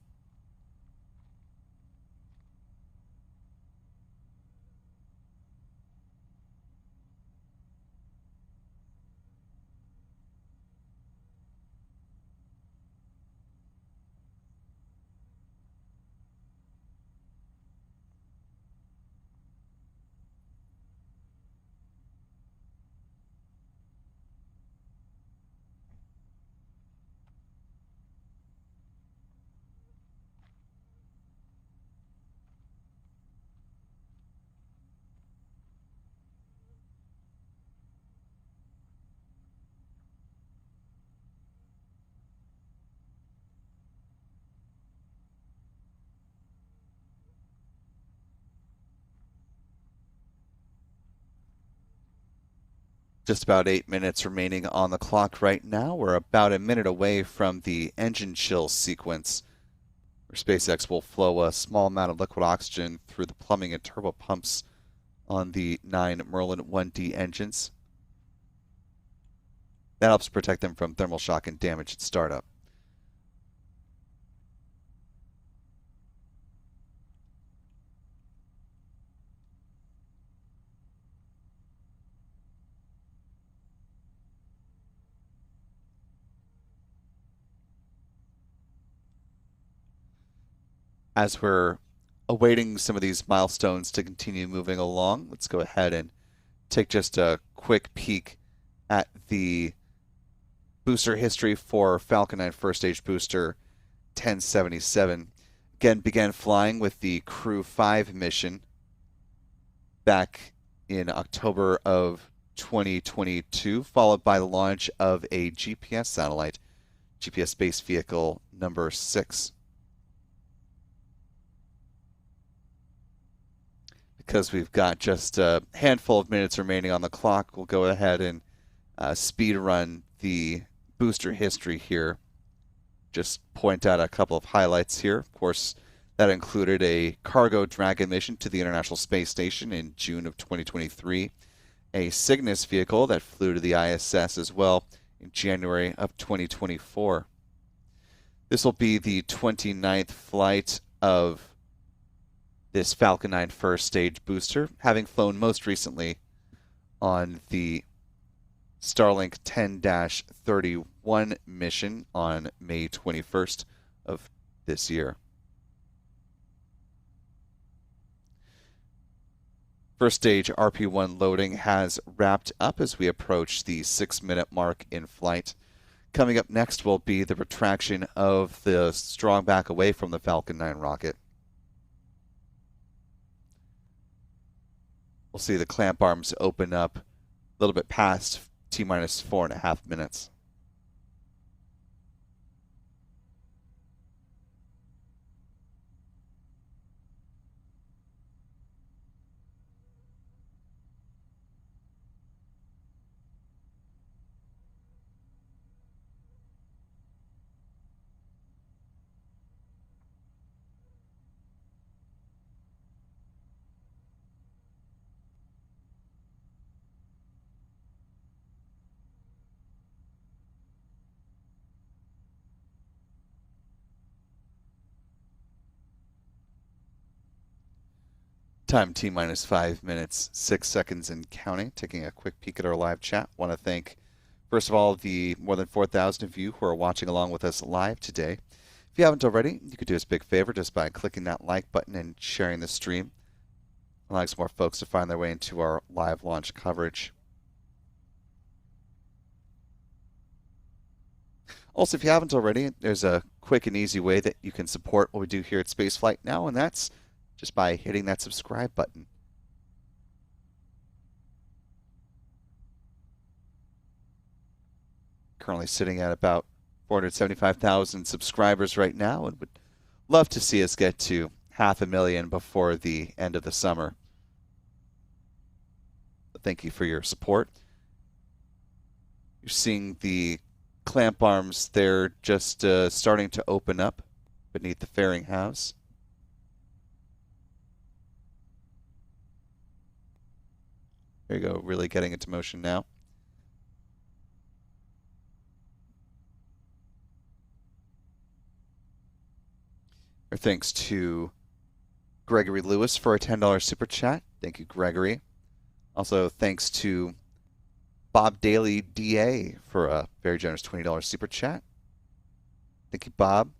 Speaker 1: Just about 8 minutes remaining on the clock right now. We're about a minute away from the engine chill sequence, where SpaceX will flow a small amount of liquid oxygen through the plumbing and turbo pumps on the 9 Merlin 1D engines. That helps protect them from thermal shock and damage at startup. As we're awaiting some of these milestones to continue moving along, let's go ahead and take just a quick peek at the booster history for Falcon 9 first stage booster 1077. Again, began flying with the Crew 5 mission back in October of 2022, followed by the launch of a GPS satellite, GPS Space Vehicle number 6. Because we've got just a handful of minutes remaining on the clock, we'll go ahead and speed run the booster history here. Just point out a couple of highlights here. Of course, that included a cargo Dragon mission to the International Space Station in June of 2023, a Cygnus vehicle that flew to the ISS as well in January of 2024. This will be the 29th flight of this Falcon 9 first stage booster, having flown most recently on the Starlink 10-31 mission on May 21st of this year. First stage RP1 loading has wrapped up as we approach the 6-minute mark in flight. Coming up next will be the retraction of the strong back away from the Falcon 9 rocket. We'll see the clamp arms open up a little bit past T-minus 4.5 minutes. Time T-minus 5 minutes, 6 seconds and counting. Taking a quick peek at our live chat. Want to thank, first of all, the more than 4,000 of you who are watching along with us live today. If you haven't already, you could do us a big favor just by clicking that like button and sharing the stream. Allowing some more folks to find their way into our live launch coverage. Also, if you haven't already, there's a quick and easy way that you can support what we do here at Spaceflight now, and that's just by hitting that subscribe button. Currently sitting at about 475,000 subscribers right now, and would love to see us get to 500,000 before the end of the summer. Thank you for your support. You're seeing the clamp arms there just starting to open up beneath the fairing halves. There you go, really getting into motion now. Our thanks to Gregory Lewis for a $10 super chat. Thank you, Gregory. Also, thanks to Bob Daly DA for a very generous $20 super chat. Thank you, Bob.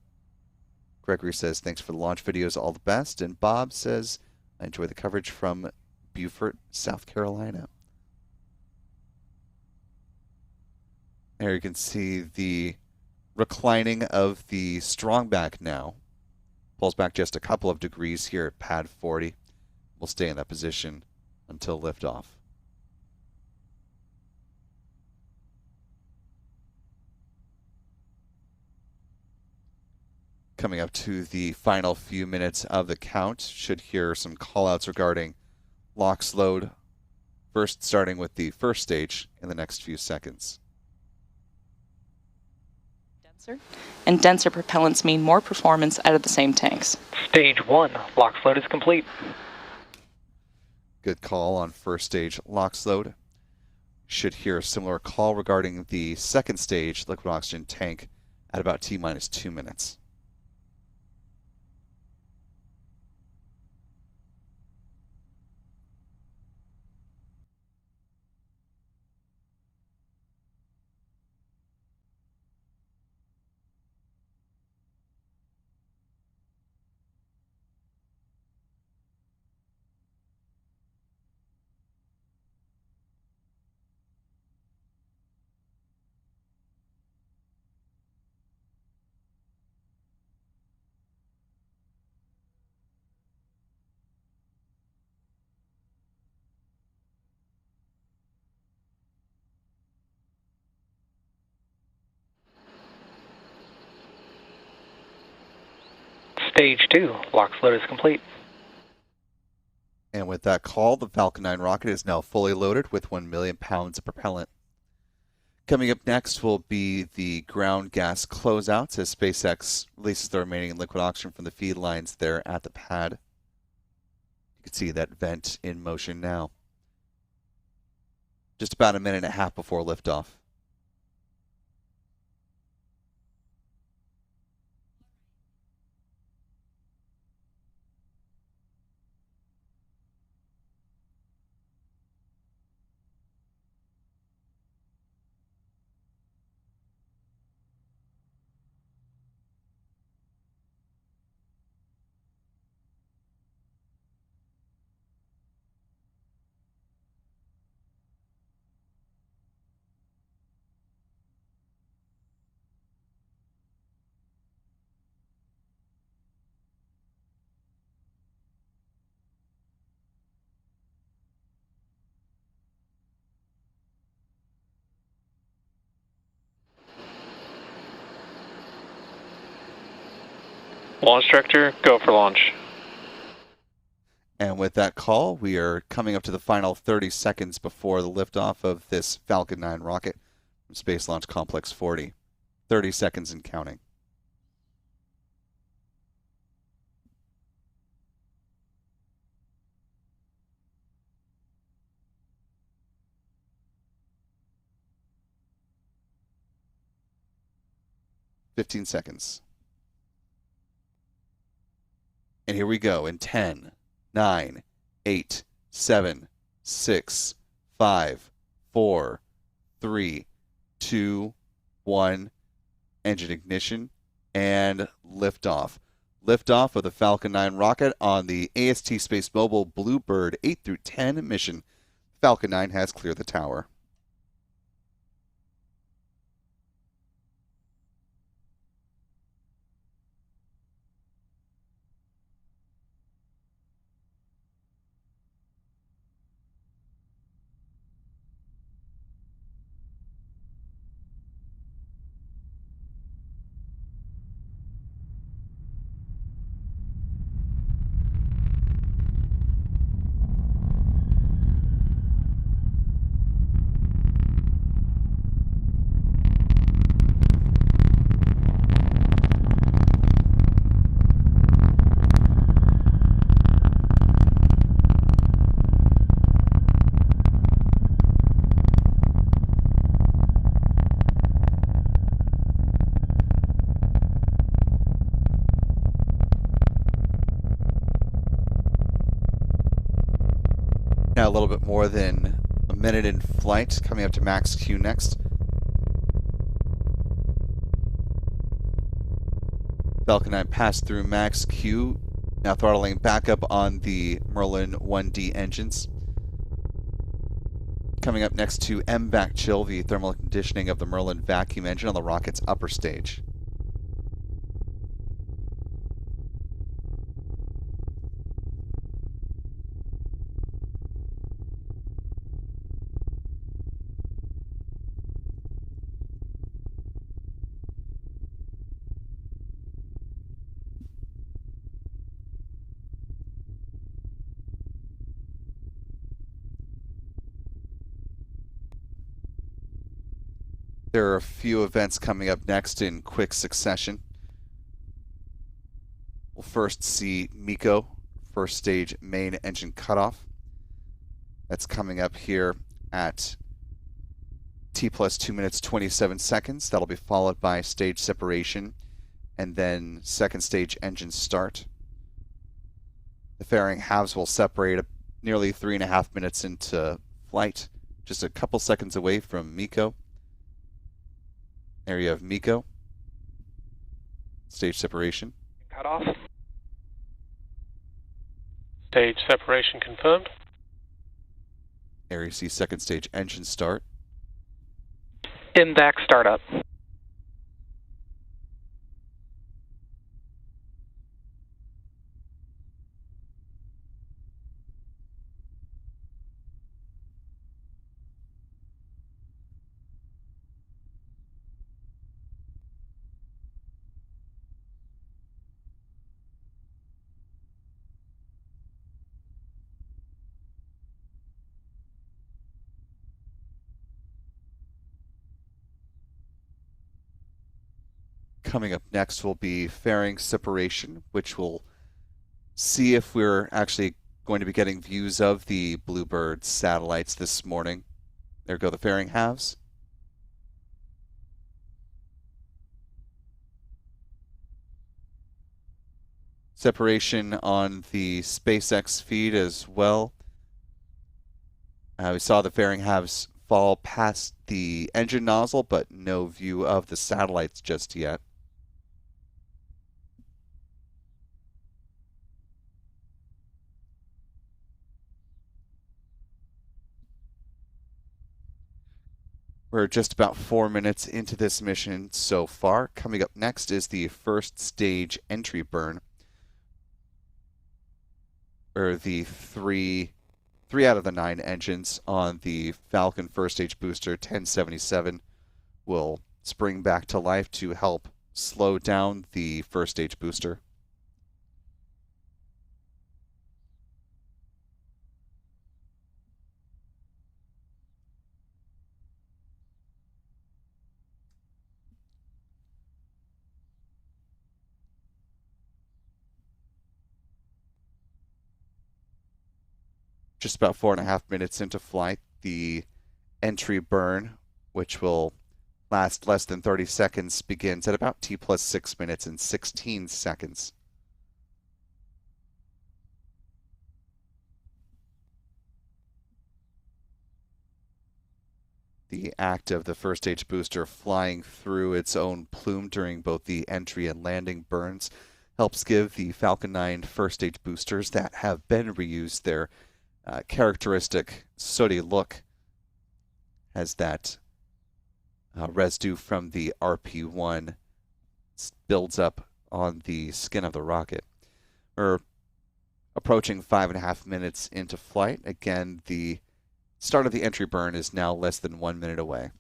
Speaker 1: Gregory says, thanks for the launch videos, all the best. And Bob says, I enjoy the coverage from Beaufort, South Carolina. There you can see the reclining of the strongback now. Pulls back just a couple of degrees here at pad 40. We'll stay in that position until liftoff. Coming up to the final few minutes of the count, should hear some callouts regarding LOX load. First, starting with the first stage in the next few seconds.
Speaker 2: And denser propellants mean more performance out of the same tanks.
Speaker 3: Stage 1, LOX load is complete.
Speaker 1: Good call on first stage LOX load. Should hear a similar call regarding the second stage liquid oxygen tank at about T-minus 2 minutes.
Speaker 3: Stage 2, LOX load is complete.
Speaker 1: And with that call, the Falcon 9 rocket is now fully loaded with 1 million pounds of propellant. Coming up next will be the ground gas closeouts as SpaceX releases the remaining liquid oxygen from the feed lines there at the pad. You can see that vent in motion now. Just about a minute and a half before liftoff.
Speaker 3: Launch director, go for launch.
Speaker 1: And with that call, we are coming up to the final 30 seconds before the liftoff of this Falcon 9 rocket from Space Launch Complex 40. 30 seconds and counting. "15 seconds. And here we go in 10, 9, 8, 7, 6, 5, 4, 3, 2, 1. Engine ignition and liftoff. Liftoff of the Falcon 9 rocket on the AST SpaceMobile BlueBird 8 through 10 mission. Falcon 9 has cleared the tower. now a little bit more than a minute in flight, coming up to max Q next. Falcon 9 passed through max Q, now throttling back up on the Merlin 1D engines. Coming up next to MVac chill, the thermal conditioning of the Merlin vacuum engine on the rocket's upper stage. There are a few events coming up next in quick succession. We'll first see MECO, first stage main engine cutoff. That's coming up here at T plus 2 minutes 27 seconds. That'll be followed by stage separation and then second stage engine start. The fairing halves will separate nearly 3.5 minutes into flight, just a couple seconds away from MECO. There you have MECO. Stage separation.
Speaker 3: Cut off. Stage separation confirmed.
Speaker 1: There you see second stage engine start.
Speaker 3: MVac startup.
Speaker 1: Coming up next will be fairing separation, which will see if we're actually going to be getting views of the BlueBird satellites this morning. There go the fairing halves. Separation on the SpaceX feed as well. We saw the fairing halves fall past the engine nozzle, but no view of the satellites just yet. We're just about 4 minutes into this mission so far. Coming up next is the first stage entry burn, where the three out of the 9 engines on the Falcon first stage booster 1077 will spring back to life to help slow down the first stage booster. Just about 4.5 minutes into flight, the entry burn, which will last less than 30 seconds, begins at about T plus 6 minutes and 16 seconds. The act of the first stage booster flying through its own plume during both the entry and landing burns helps give the Falcon 9 first stage boosters that have been reused their characteristic sooty look, as that residue from the RP1 builds up on the skin of the rocket. We're approaching 5.5 minutes into flight. Again, the start of the entry burn is now less than 1 minute away.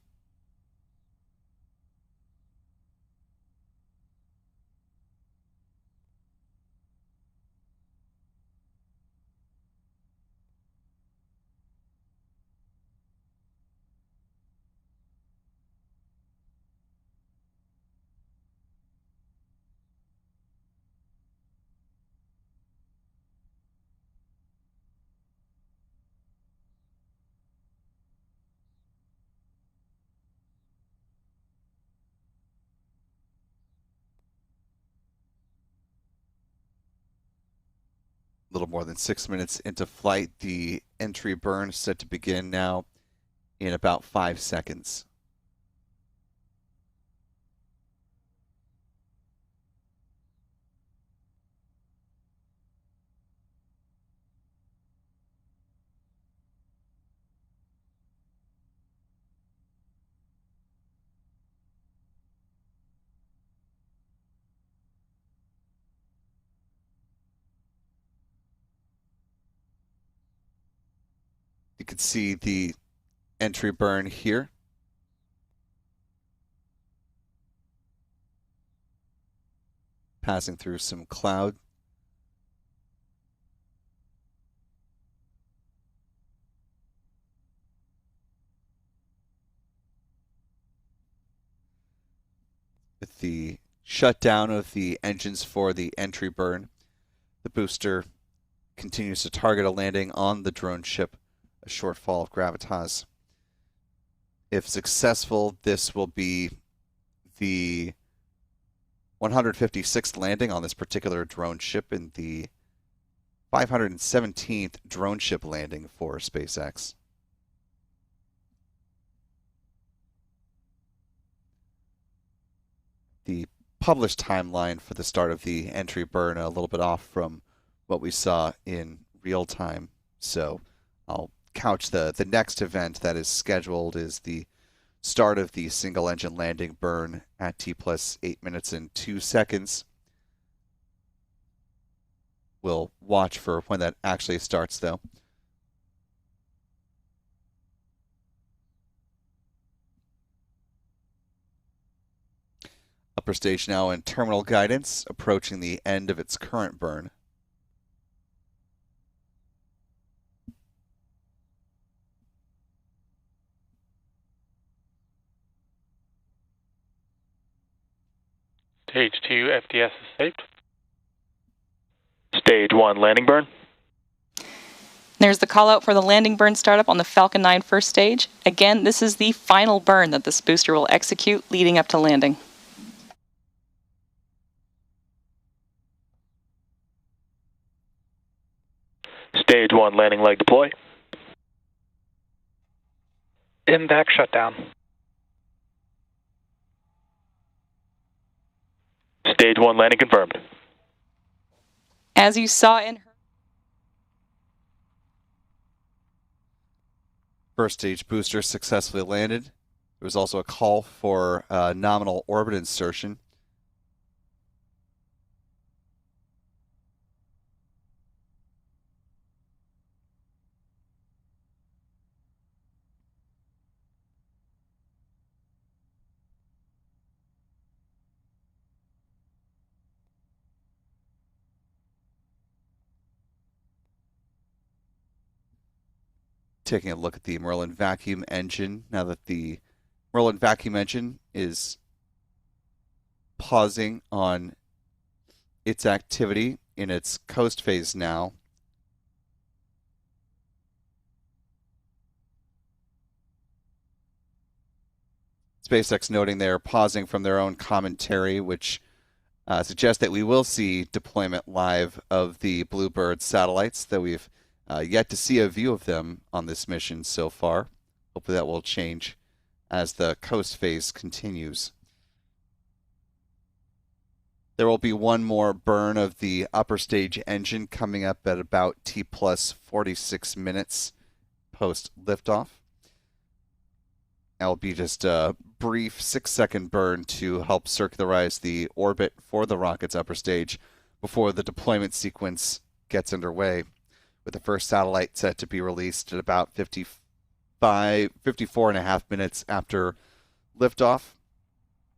Speaker 1: little more than 6 minutes into flight. The entry burn is set to begin now in about 5 seconds. You can see the entry burn here. Passing through some cloud. With the shutdown of the engines for the entry burn, the booster continues to target a landing on the drone ship, A Shortfall of Gravitas. If successful, this will be the 156th landing on this particular drone ship and the 517th drone ship landing for SpaceX. The published timeline for the start of the entry burn a little bit off from what we saw in real time. So I'll couch the next event that is scheduled is the start of the single engine landing burn at T plus 8 minutes and 2 seconds. We'll watch for when that actually starts though. Upper stage now in terminal guidance, approaching the end of its current burn.
Speaker 3: Stage 2 FDS is saved.
Speaker 4: Stage 1 landing burn.
Speaker 2: There's the call out for the landing burn startup on the Falcon 9 first stage. Again, this is the final burn that this booster will execute leading up to landing.
Speaker 4: Stage 1 landing leg deploy.
Speaker 3: MVAC shutdown.
Speaker 4: Stage 1 landing confirmed.
Speaker 2: As you saw in her
Speaker 1: First stage booster successfully landed. There was also a call for nominal orbit insertion. Taking a look at the Merlin vacuum engine, now that the Merlin vacuum engine is pausing on its activity in its coast phase now. SpaceX noting they're pausing from their own commentary, which suggests that we will see deployment live of the BlueBird satellites, though we've yet to see a view of them on this mission so far. Hopefully that will change as the coast phase continues. There will be one more burn of the upper stage engine coming up at about T plus 46 minutes post liftoff. That'll be just a brief 6-second burn to help circularize the orbit for the rocket's upper stage before the deployment sequence gets underway, with the first satellite set to be released at about 54.5 minutes after liftoff.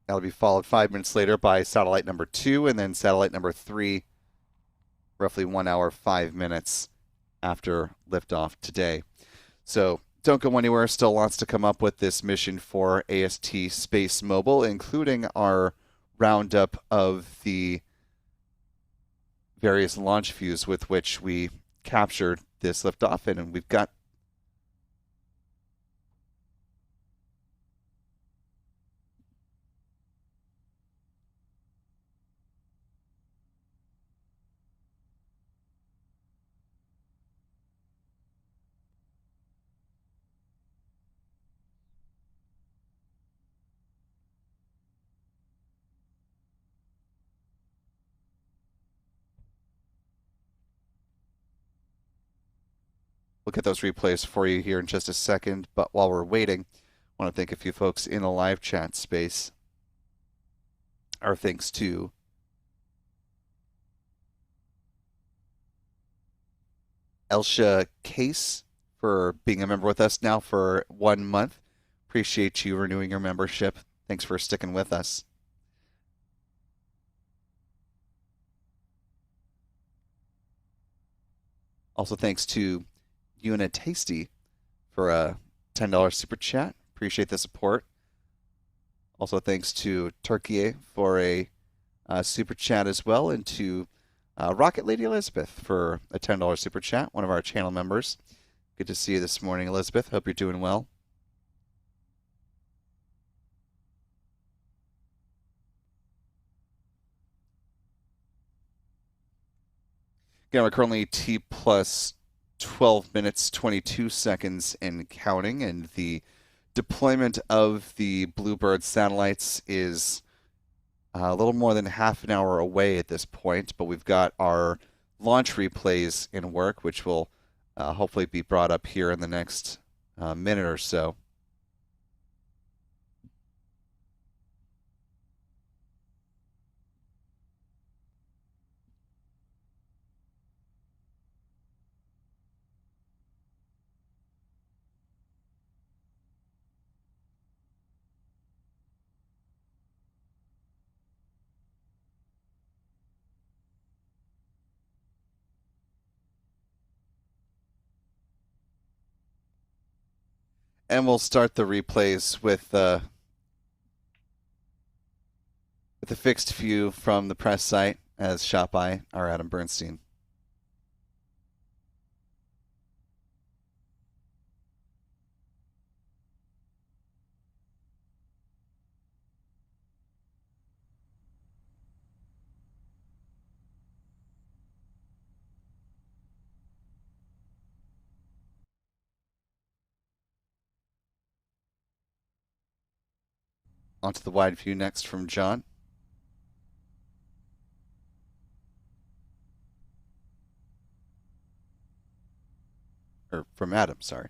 Speaker 1: That'll be followed 5 minutes later by satellite number 2, and then satellite number 3, roughly 1 hour, 5 minutes after liftoff today. So don't go anywhere. Still lots to come up with this mission for AST SpaceMobile, including our roundup of the various launch views with which we captured this liftoff, and we've got We'll get those replays for you here in just a second, but while we're waiting, I want to thank a few folks in the live chat space. Our thanks to Elsha Case for being a member with us now for 1 month. Appreciate you renewing your membership. Thanks for sticking with us. Also thanks to Una Tasty for a $10 super chat. Appreciate the support. Also thanks to Turkey for a super chat as well, and to Rocket Lady Elizabeth for a $10 super chat, one of our channel members. Good to see you this morning, Elizabeth. Hope you're doing well. Again, we're currently T plus 12 minutes, 22 seconds and counting, and the deployment of the BlueBird satellites is a little more than half an hour away at this point, but we've got our launch replays in work, which will hopefully be brought up here in the next minute or so. And we'll start the replays with the fixed view from the press site as shot by our Adam Bernstein. Onto the wide view next from John. Or from Adam, sorry.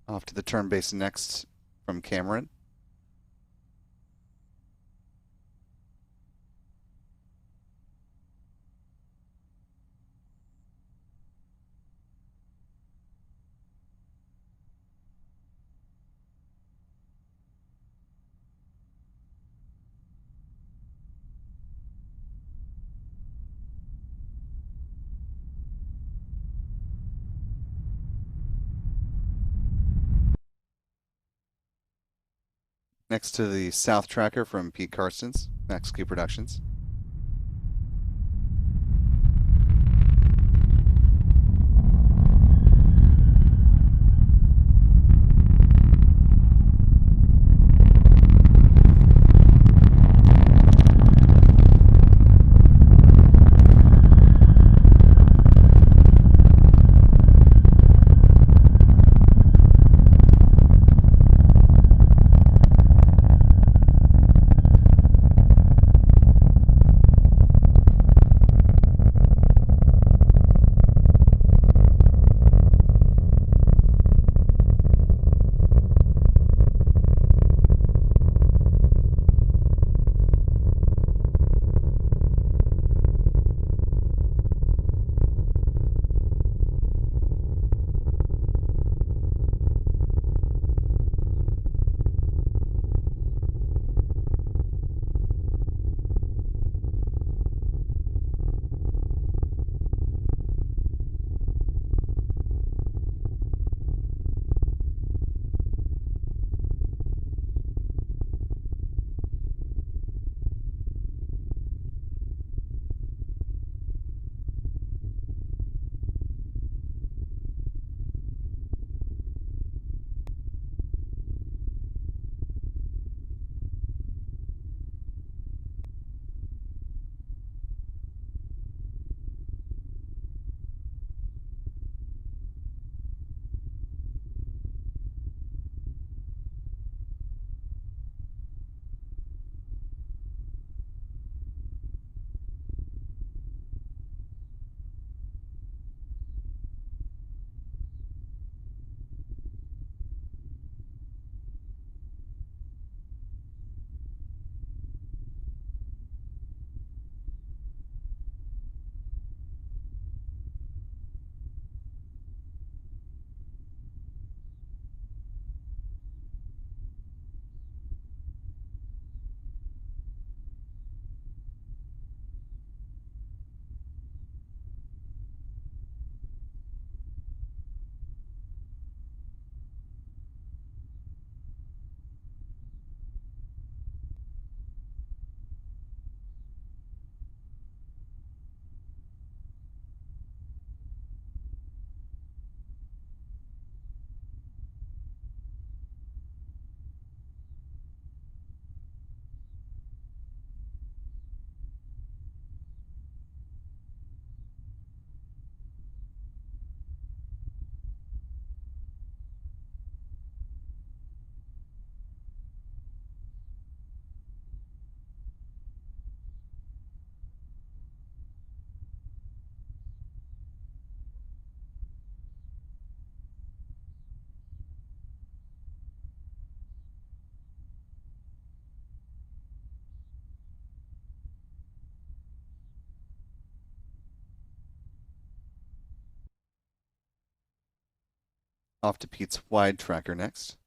Speaker 1: Off to the turn base next from Cameron. Next to the South Tracker from Pete Carstens, Max Q Productions. Off to Pete's wide tracker next.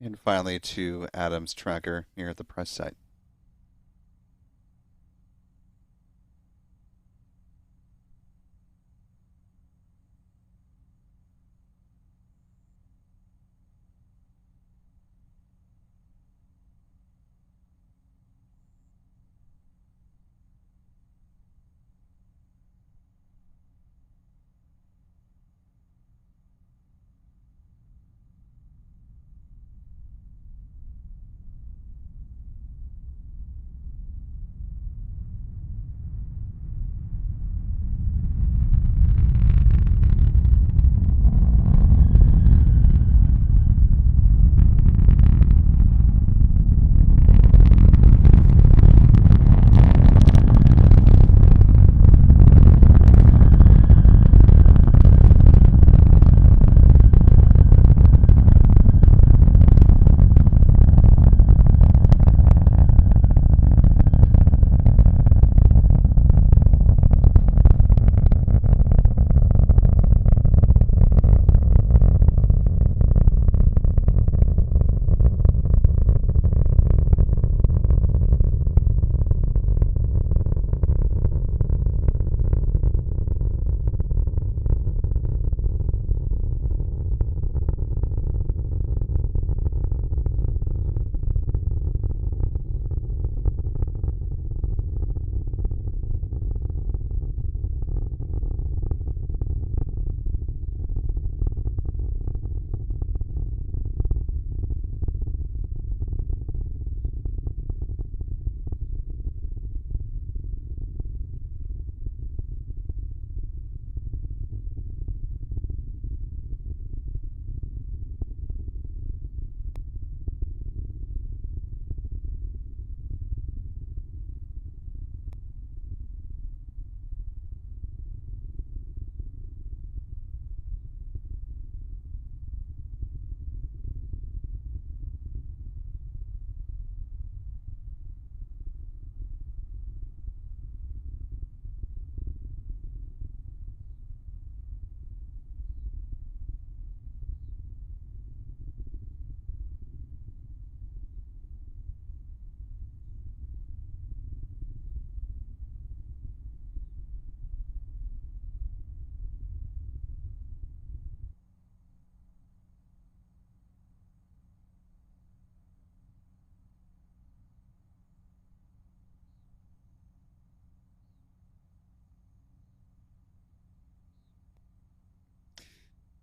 Speaker 1: And finally to Adam's tracker near the press site.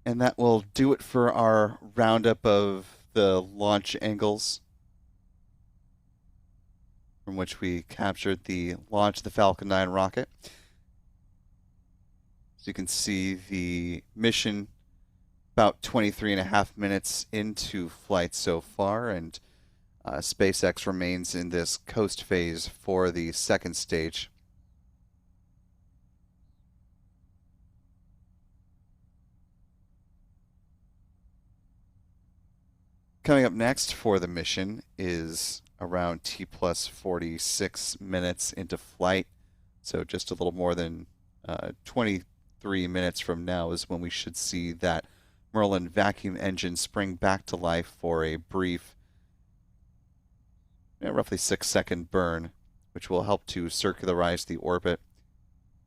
Speaker 1: And that will do it for our roundup of the launch angles from which we captured the launch of the Falcon 9 rocket. As you can see, the mission about 23 and a half minutes into flight so far, and SpaceX remains in this coast phase for the second stage. Coming up next for the mission is around T plus 46 minutes into flight. So just a little more than 23 minutes from now is when we should see that Merlin vacuum engine spring back to life for a brief, roughly 6-second burn, which will help to circularize the orbit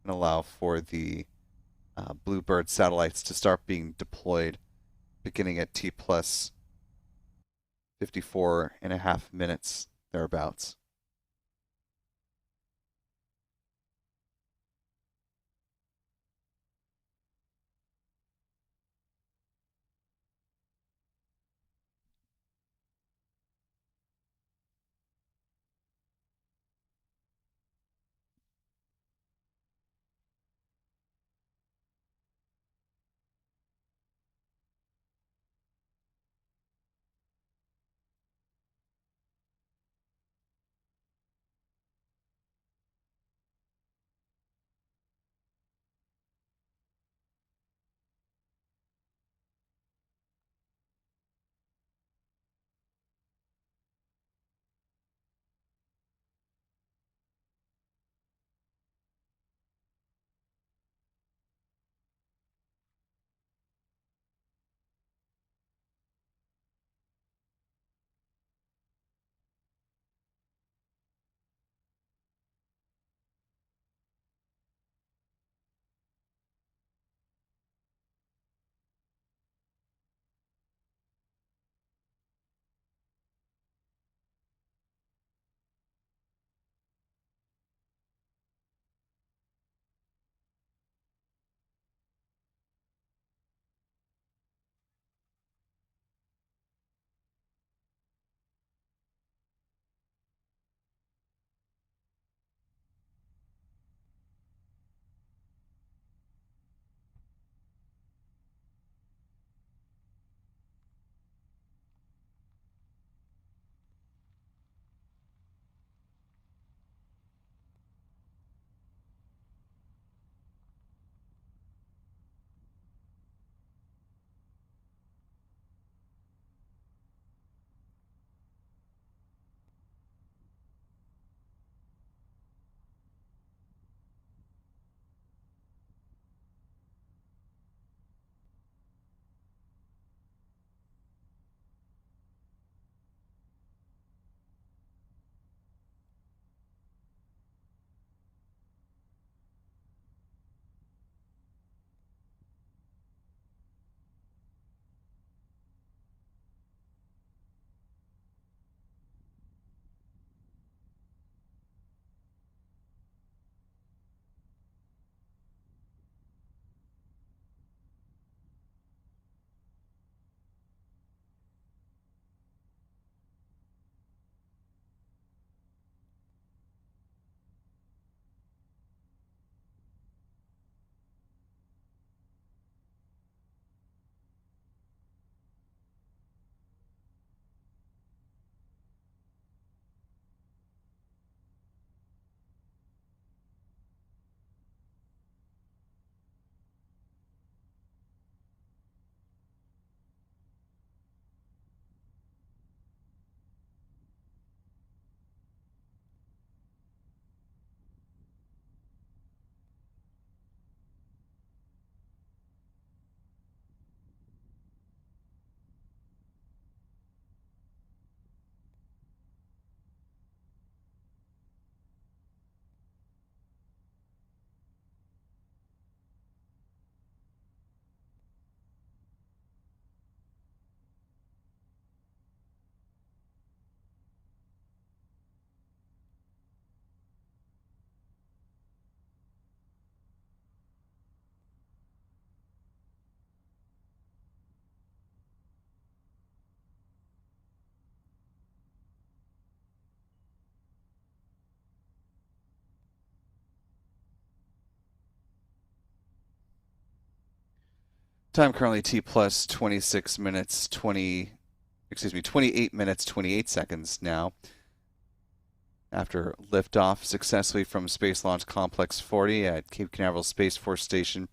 Speaker 1: and allow for the BlueBird satellites to start being deployed beginning at T plus 54 and a half minutes, thereabouts. Time currently T plus 28 minutes 28 seconds now. After liftoff successfully from Space Launch Complex 40 at Cape Canaveral Space Force Station,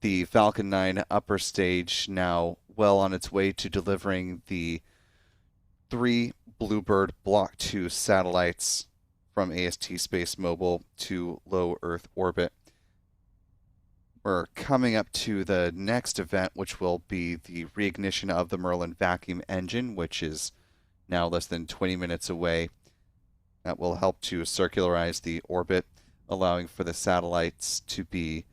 Speaker 1: the Falcon 9 upper stage now well on its way to delivering the 3 BlueBird Block 2 satellites from AST SpaceMobile to low Earth orbit. We're coming up to the next event, which will be the reignition of the Merlin vacuum engine, which is now less than 20 minutes away. That will help to circularize the orbit, allowing for the satellites to be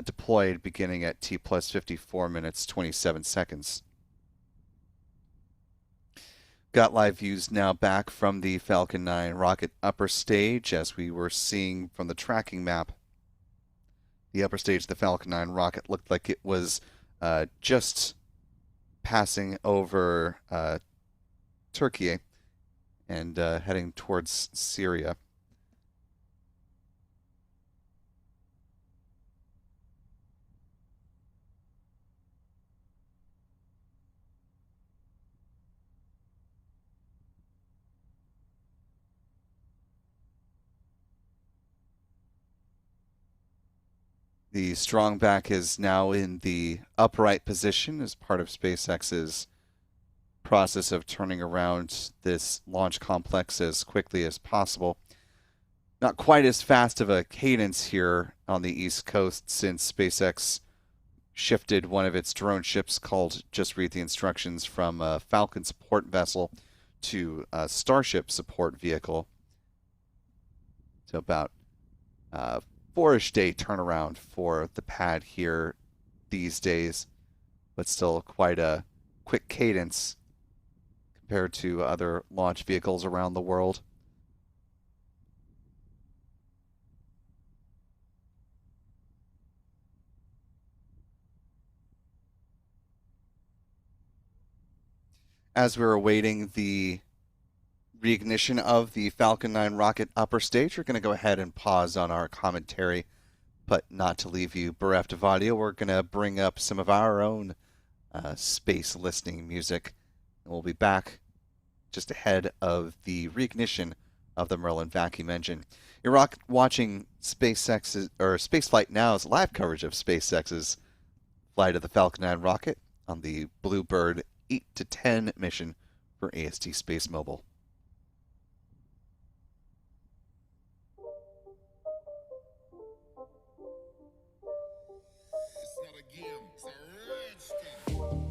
Speaker 1: deployed beginning at T plus 54 minutes 27 seconds. Got live views now back from the Falcon 9 rocket upper stage, as we were seeing from the tracking map. The upper stage of the Falcon 9 rocket looked like it was just passing over Turkey and heading towards Syria. The strong back is now in the upright position as part of SpaceX's process of turning around this launch complex as quickly as possible. Not quite as fast of a cadence here on the East Coast, since SpaceX shifted one of its drone ships, called Just Read the Instructions, from a Falcon support vessel to a Starship support vehicle. So about 4-ish day turnaround for the pad here these days, but still quite a quick cadence compared to other launch vehicles around the world. As we're awaiting the reignition of the Falcon 9 rocket upper stage, we're going to go ahead and pause on our commentary, but not to leave you bereft of audio. We're going to bring up some of our own space listening music, and we'll be back just ahead of the reignition of the Merlin vacuum engine. You're watching Spaceflight Now's live coverage of SpaceX's flight of the Falcon 9 rocket on the BlueBird 8 to 10 mission for AST SpaceMobile.
Speaker 5: It's not a game, it's a rich thing.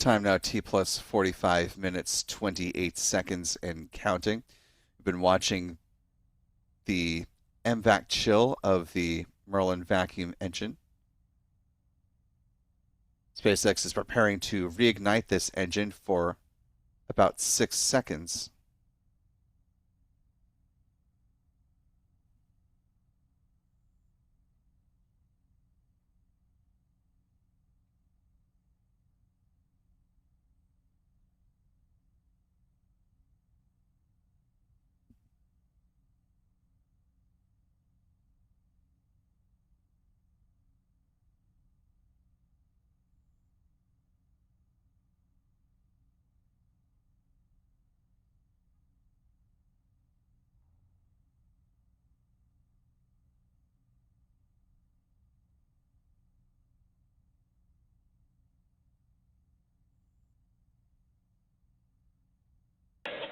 Speaker 1: Time now T plus 45 minutes, 28 seconds and counting. We've been watching the MVAC chill of the Merlin vacuum engine. SpaceX is preparing to reignite this engine for about 6 seconds.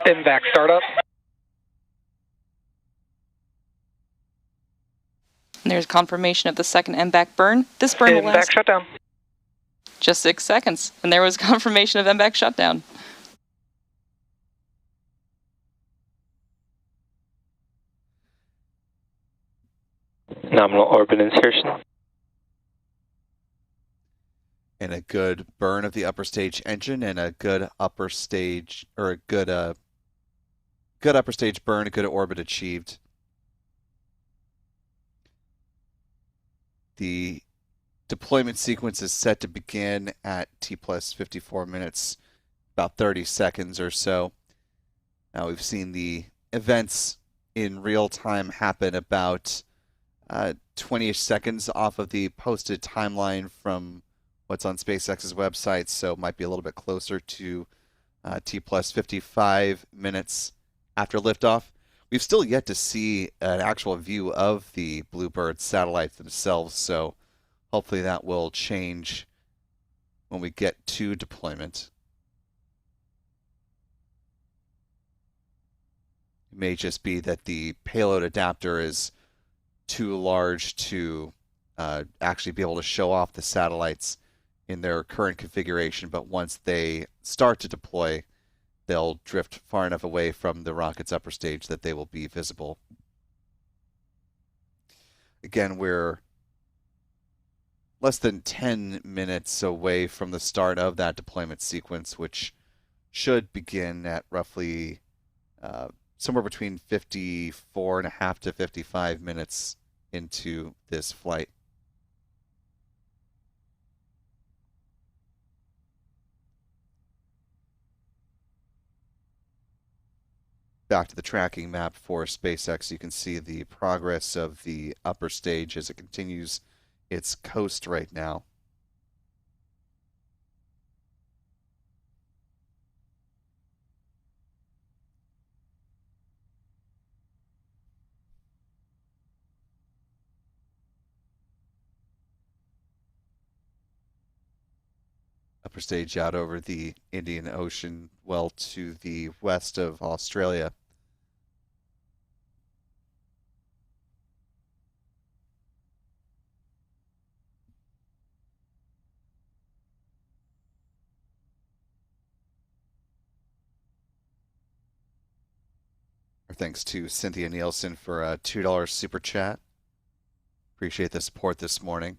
Speaker 3: MVAC startup.
Speaker 2: And there's confirmation of the second MVAC burn. This burn will
Speaker 3: MVAC
Speaker 2: last
Speaker 3: shutdown.
Speaker 2: just 6 seconds. And there was confirmation of MVAC shutdown.
Speaker 4: Nominal orbit insertion.
Speaker 1: And a good burn of the upper stage engine and a good upper stage, or a good upper stage burn, a good orbit achieved. The deployment sequence is set to begin at T plus 54 minutes, about 30 seconds or so. Now we've seen the events in real time happen about 20-ish seconds off of the posted timeline from what's on SpaceX's website, so it might be a little bit closer to T plus 55 minutes after liftoff. We've still yet to see an actual view of the BlueBird satellites themselves, so hopefully that will change when we get to deployment. It may just be that the payload adapter is too large to actually be able to show off the satellites in their current configuration, but once they start to deploy, they'll drift far enough away from the rocket's upper stage that they will be visible. Again, we're less than 10 minutes away from the start of that deployment sequence, which should begin at roughly somewhere between 54.5 to 55 minutes into this flight. Back to the tracking map for SpaceX, you can see the progress of the upper stage as it continues its coast right now. Upper stage out over the Indian Ocean, well to the west of Australia. Our thanks to Cynthia Nielsen for a $2 super chat. Appreciate the support this morning.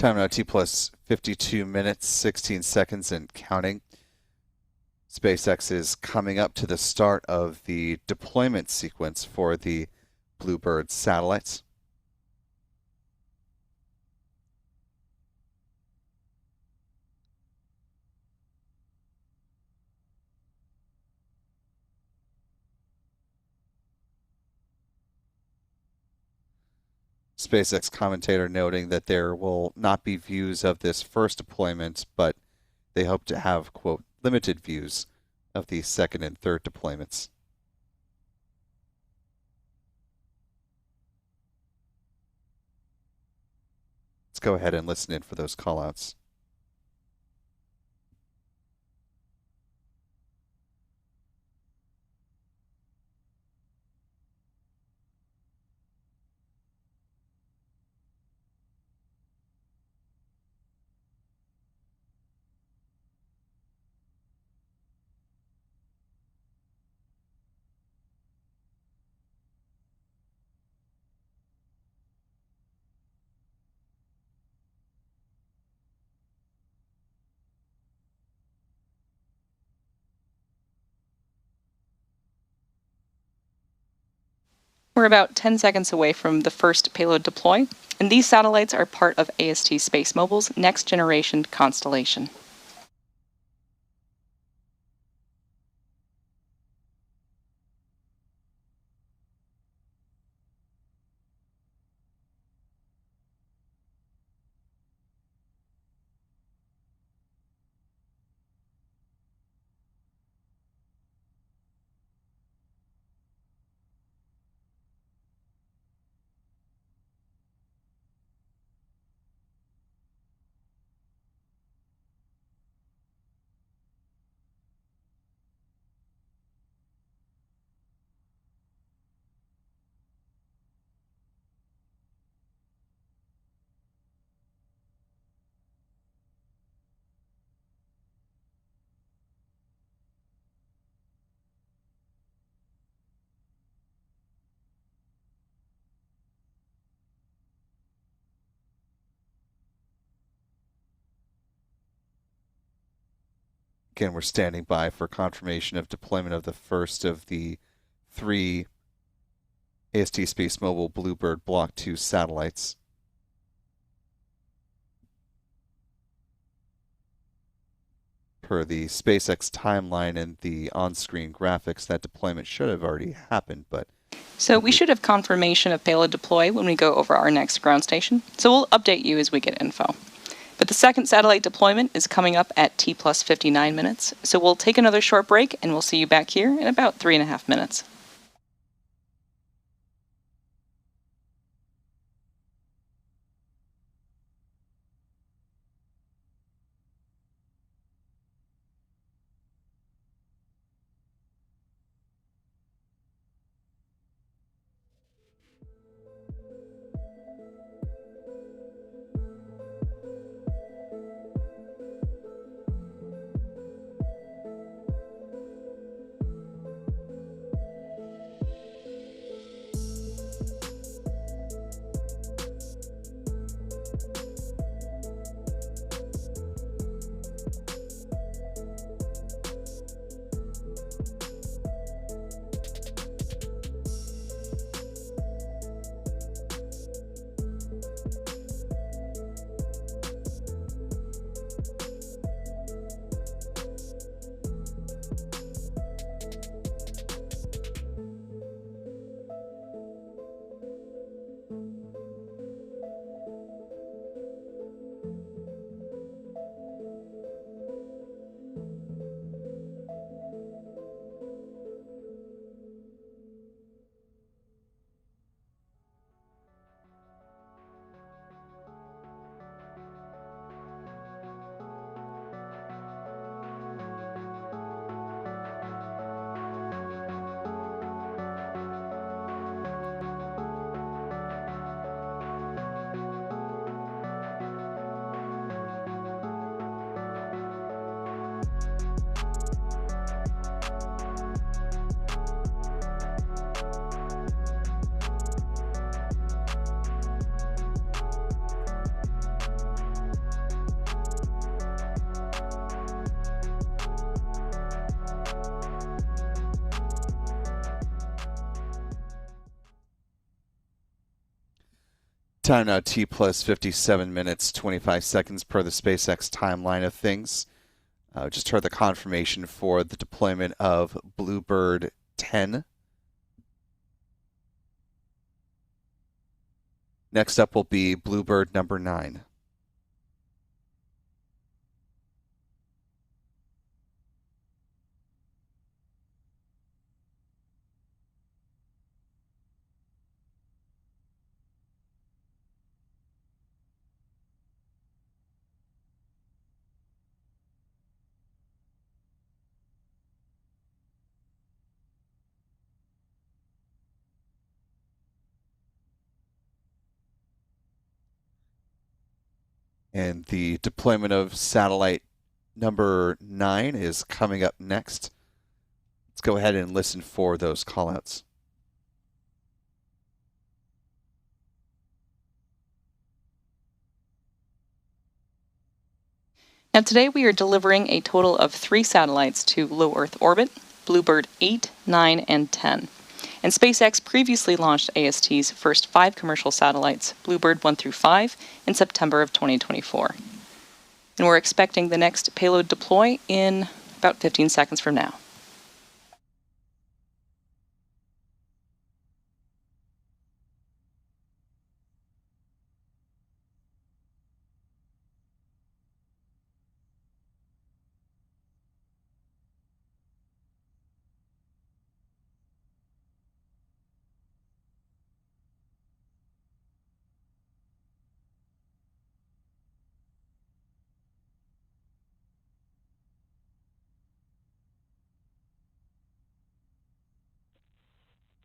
Speaker 1: Time now T plus 52 minutes, 16 seconds and counting. SpaceX is coming up to the start of the deployment sequence for the BlueBird satellites. SpaceX commentator noting that there will not be views of this first deployment, but they hope to have, quote, limited views of the second and third deployments. Let's go ahead and listen in for those callouts.
Speaker 2: We're about 10 seconds away from the first payload deploy, and these satellites are part of AST SpaceMobile's next generation constellation.
Speaker 1: Again, we're standing by for confirmation of deployment of the first of the 3 AST SpaceMobile BlueBird Block 2 satellites. Per the SpaceX timeline and the on-screen graphics, that deployment should have already happened, but...
Speaker 2: So we should have confirmation of payload deploy when we go over our next ground station, so we'll update you as we get info. But the second satellite deployment is coming up at T plus 59 minutes, so we'll take another short break and we'll see you back here in about 3.5 minutes.
Speaker 1: Time now T plus 57 minutes, 25 seconds per the SpaceX timeline of things. Just heard the confirmation for the deployment of BlueBird 10. Next up will be BlueBird number 9. And the deployment of satellite number 9 is coming up next. Let's go ahead and listen for those callouts.
Speaker 2: Now today we are delivering a total of 3 satellites to low Earth orbit, BlueBird 8, 9, and 10. And SpaceX previously launched AST's first 5 commercial satellites, BlueBird 1 through 5, in September of 2024. And we're expecting the next payload deploy in about 15 seconds from now.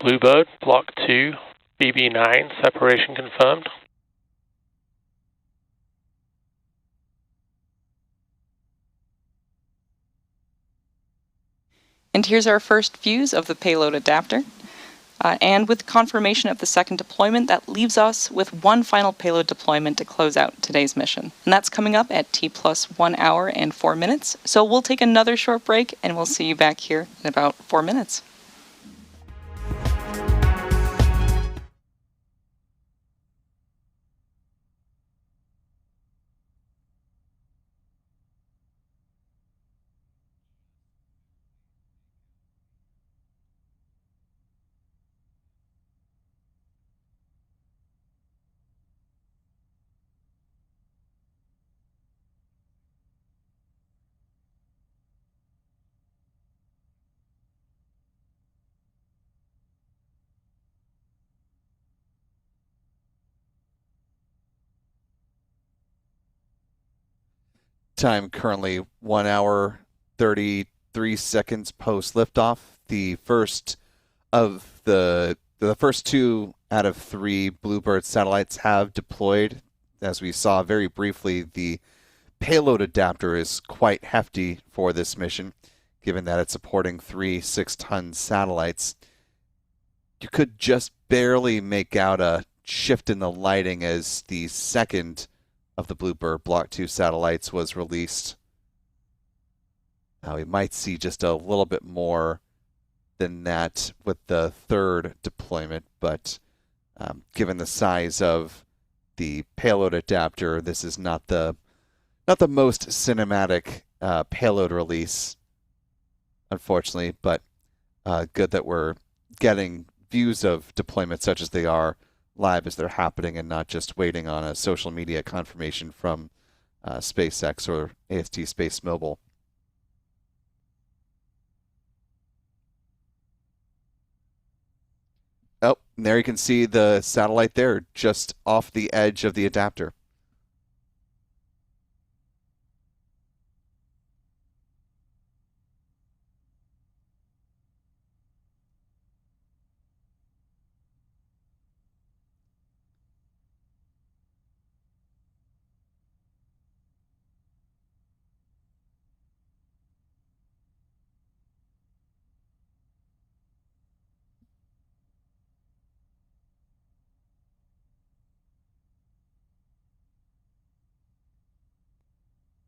Speaker 4: BlueBird, Block 2, BB9, separation confirmed.
Speaker 2: And here's our first views of the payload adapter. And with confirmation of the second deployment, that leaves us with one final payload deployment to close out today's mission. And that's coming up at T plus 1 hour and 4 minutes. So we'll take another short break and we'll see you back here in about 4 minutes.
Speaker 1: Time currently 1 hour 33 seconds post liftoff. The first 2 out of 3 BlueBird satellites have deployed. As we saw very briefly, the payload adapter is quite hefty for this mission, given that it's supporting 3 6-ton satellites. You could just barely make out a shift in the lighting as the second of the BlueBird Block 2 satellites was released. Now we might see just a little bit more than that with the third deployment, but given the size of the payload adapter, this is not the most cinematic payload release, unfortunately, but good that we're getting views of deployments such as they are live as they're happening and not just waiting on a social media confirmation from SpaceX or AST SpaceMobile. Oh, and there you can see the satellite there just off the edge of the adapter.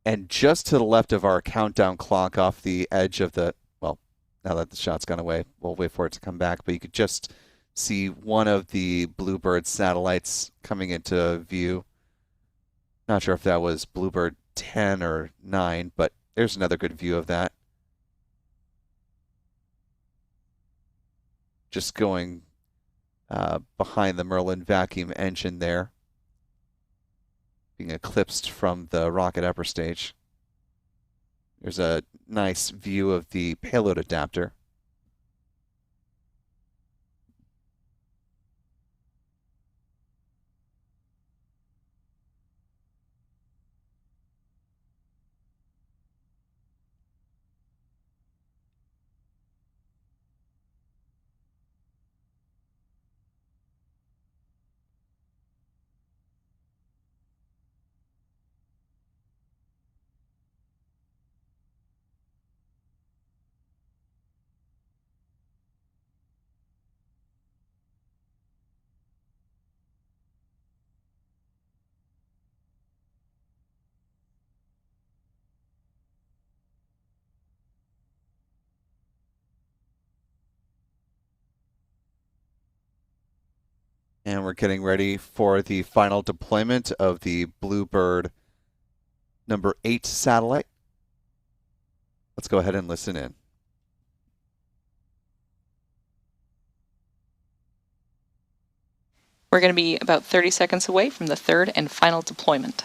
Speaker 1: And just to the left of our countdown clock off the edge of the, well, now that the shot's gone away, we'll wait for it to come back, but you could just see one of the BlueBird satellites coming into view. Not sure if that was BlueBird 10 or 9, but there's another good view of that. Just going behind the Merlin vacuum engine there, being eclipsed from the rocket upper stage. There's a nice view of the payload adapter. And we're getting ready for the final deployment of the BlueBird number 8 satellite. Let's go ahead and listen in.
Speaker 2: We're going to be about 30 seconds away from the third and final deployment.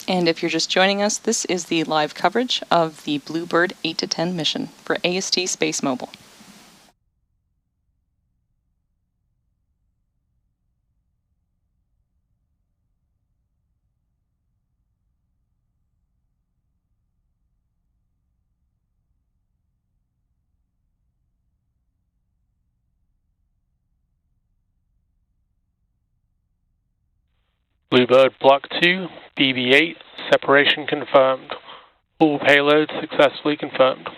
Speaker 2: And if you're just joining us, this is the live coverage of the BlueBird 8 to 10 mission for AST SpaceMobile.
Speaker 4: BlueBird Block 2, BB8, separation confirmed. All payloads successfully confirmed.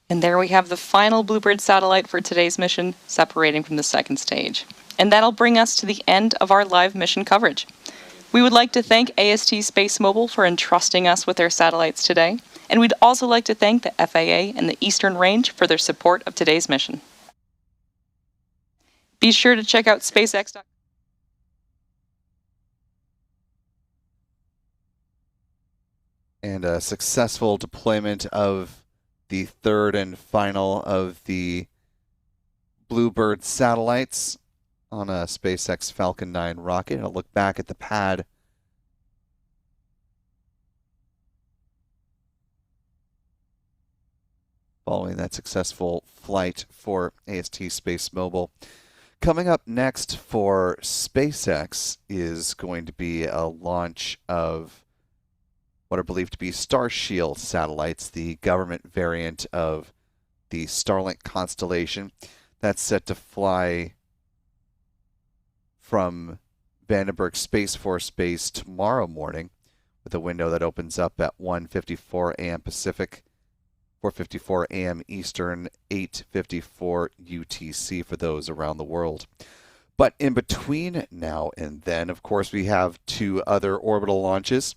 Speaker 2: And there we have the final BlueBird satellite for today's mission, separating from the second stage. And that'll bring us to the end of our live mission coverage. We would like to thank AST SpaceMobile for entrusting us with their satellites today, and we'd also like to thank the FAA and the Eastern Range for their support of today's mission. Be sure to check out SpaceX.com.
Speaker 1: And a successful deployment of the third and final of the BlueBird satellites on a SpaceX Falcon 9 rocket. I'll look back at the pad following that successful flight for AST SpaceMobile. Coming up next for SpaceX is going to be a launch of what are believed to be Starshield satellites, the government variant of the Starlink constellation. That's set to fly from Vandenberg Space Force Base tomorrow morning with a window that opens up at 1:54 a.m. Pacific, 4:54 a.m. Eastern, 8:54 UTC for those around the world. But in between now and then, of course, we have 2 other orbital launches.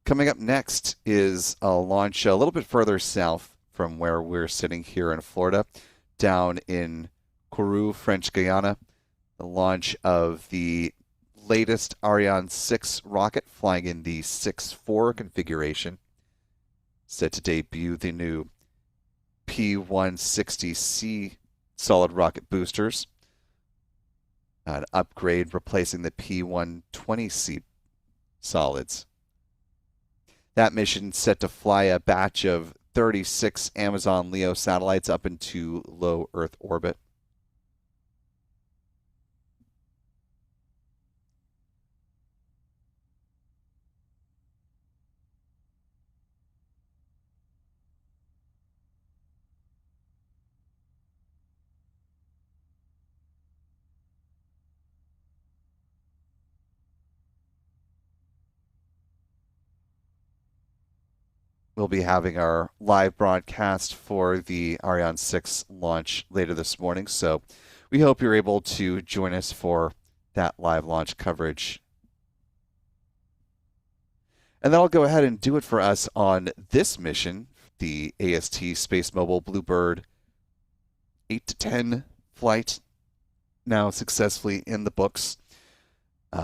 Speaker 1: Coming up next is a launch a little bit further south from where we're sitting here in Florida, down in Kourou, French Guiana. The launch of the latest Ariane 6 rocket flying in the 6-4 configuration, set to debut the new P160C solid rocket boosters. An upgrade replacing the P120C solids. That mission set to fly a batch of 36 Amazon LEO satellites up into low Earth orbit. we'll be having our live broadcast for the Ariane 6 launch later this morning. So we hope you're able to join us for that live launch coverage. And that'll go ahead and do it for us on this mission, the AST SpaceMobile BlueBird 8 to 10 flight, now successfully in the books.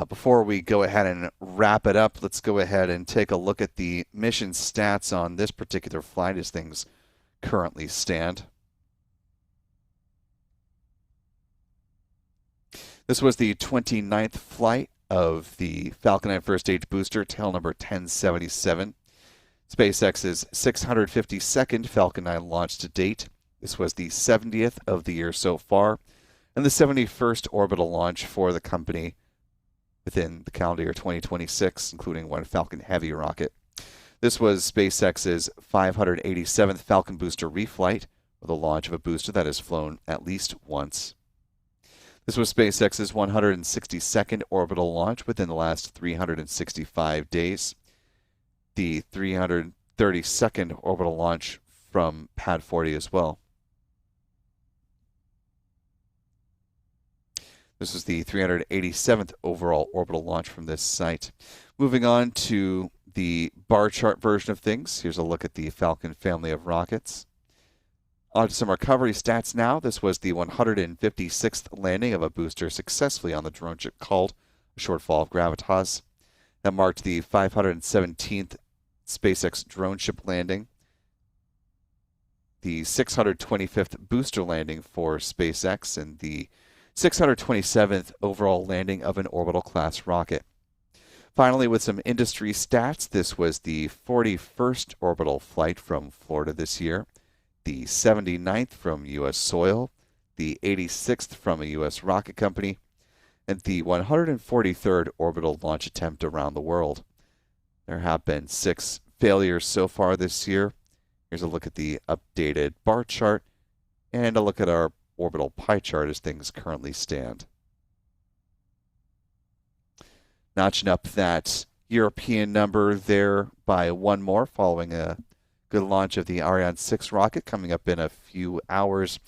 Speaker 1: Before we go ahead and wrap it up, let's go ahead and take a look at the mission stats on this particular flight as things currently stand. This was the 29th flight of the Falcon 9 first stage booster, tail number 1077. SpaceX's 652nd Falcon 9 launch to date. This was the 70th of the year so far, and the 71st orbital launch for the company within the calendar year 2026, including one Falcon Heavy rocket. This was SpaceX's 587th Falcon booster reflight, with a launch of a booster that has flown at least once. This was SpaceX's 162nd orbital launch within the last 365 days. The 332nd orbital launch from Pad 40 as well. This is the 387th overall orbital launch from this site. Moving on to the bar chart version of things. Here's a look at the Falcon family of rockets. On to some recovery stats now. This was the 156th landing of a booster successfully on the drone ship called A Shortfall of Gravitas. That marked the 517th SpaceX drone ship landing, the 625th booster landing for SpaceX, and the 627th overall landing of an orbital class rocket. Finally, with some industry stats, this was the 41st orbital flight from Florida this year, the 79th from U.S. soil, the 86th from a U.S. rocket company, and the 143rd orbital launch attempt around the world. There have been 6 failures so far this year. Here's a look at the updated bar chart and a look at our orbital pie chart as things currently stand. Notching up that European number there by one more following a good launch of the Ariane 6 rocket coming up in a few hours.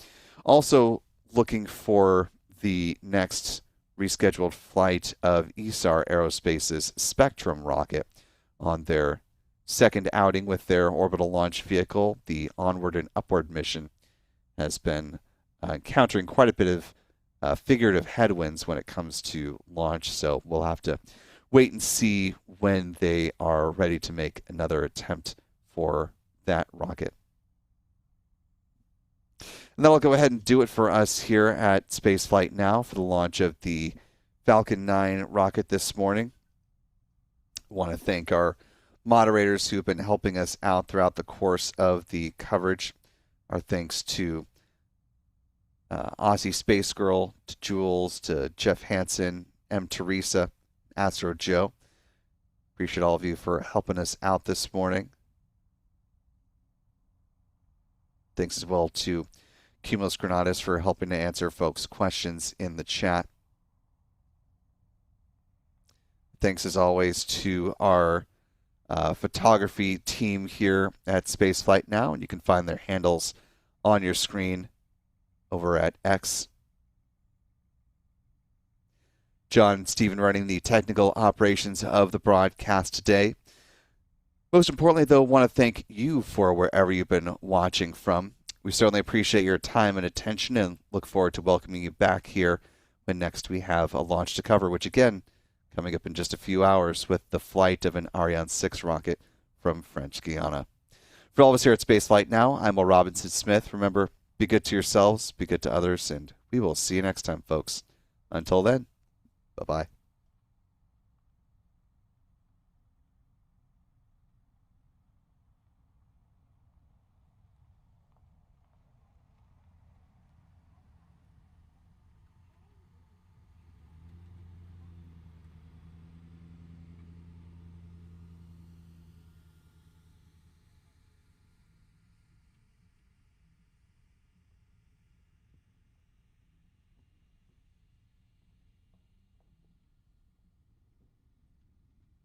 Speaker 1: Also looking for the next rescheduled flight of ESAR Aerospace's Spectrum rocket on their second outing with their orbital launch vehicle. The onward and upward mission has been encountering quite a bit of figurative headwinds when it comes to launch, so we'll have to wait and see when they are ready to make another attempt for that rocket. And that'll go ahead and do it for us here at Spaceflight Now for the launch of the Falcon 9 rocket this morning. I want to thank our moderators who have been helping us out throughout the course of the coverage. Our thanks to Aussie Space Girl, to Jules, to Jeff Hansen, M. Teresa, Astro Joe. Appreciate all of you for helping us out this morning. Thanks as well to Cumulus Granatus for helping to answer folks' questions in the chat. Thanks as always to our photography team here at Spaceflight Now, and you can find their handles on your screen over at X. John and Stephen running the technical operations of the broadcast today. Most importantly, though, I want to thank you for wherever you've been watching from. We certainly appreciate your time and attention and look forward to welcoming you back here when next we have a launch to cover, which again, coming up in just a few hours with the flight of an Ariane 6 rocket from French Guiana. For all of us here at Spaceflight Now, I'm Will Robinson Smith. Remember, be good to yourselves, be good to others, and we will see you next time, folks. Until then, bye-bye.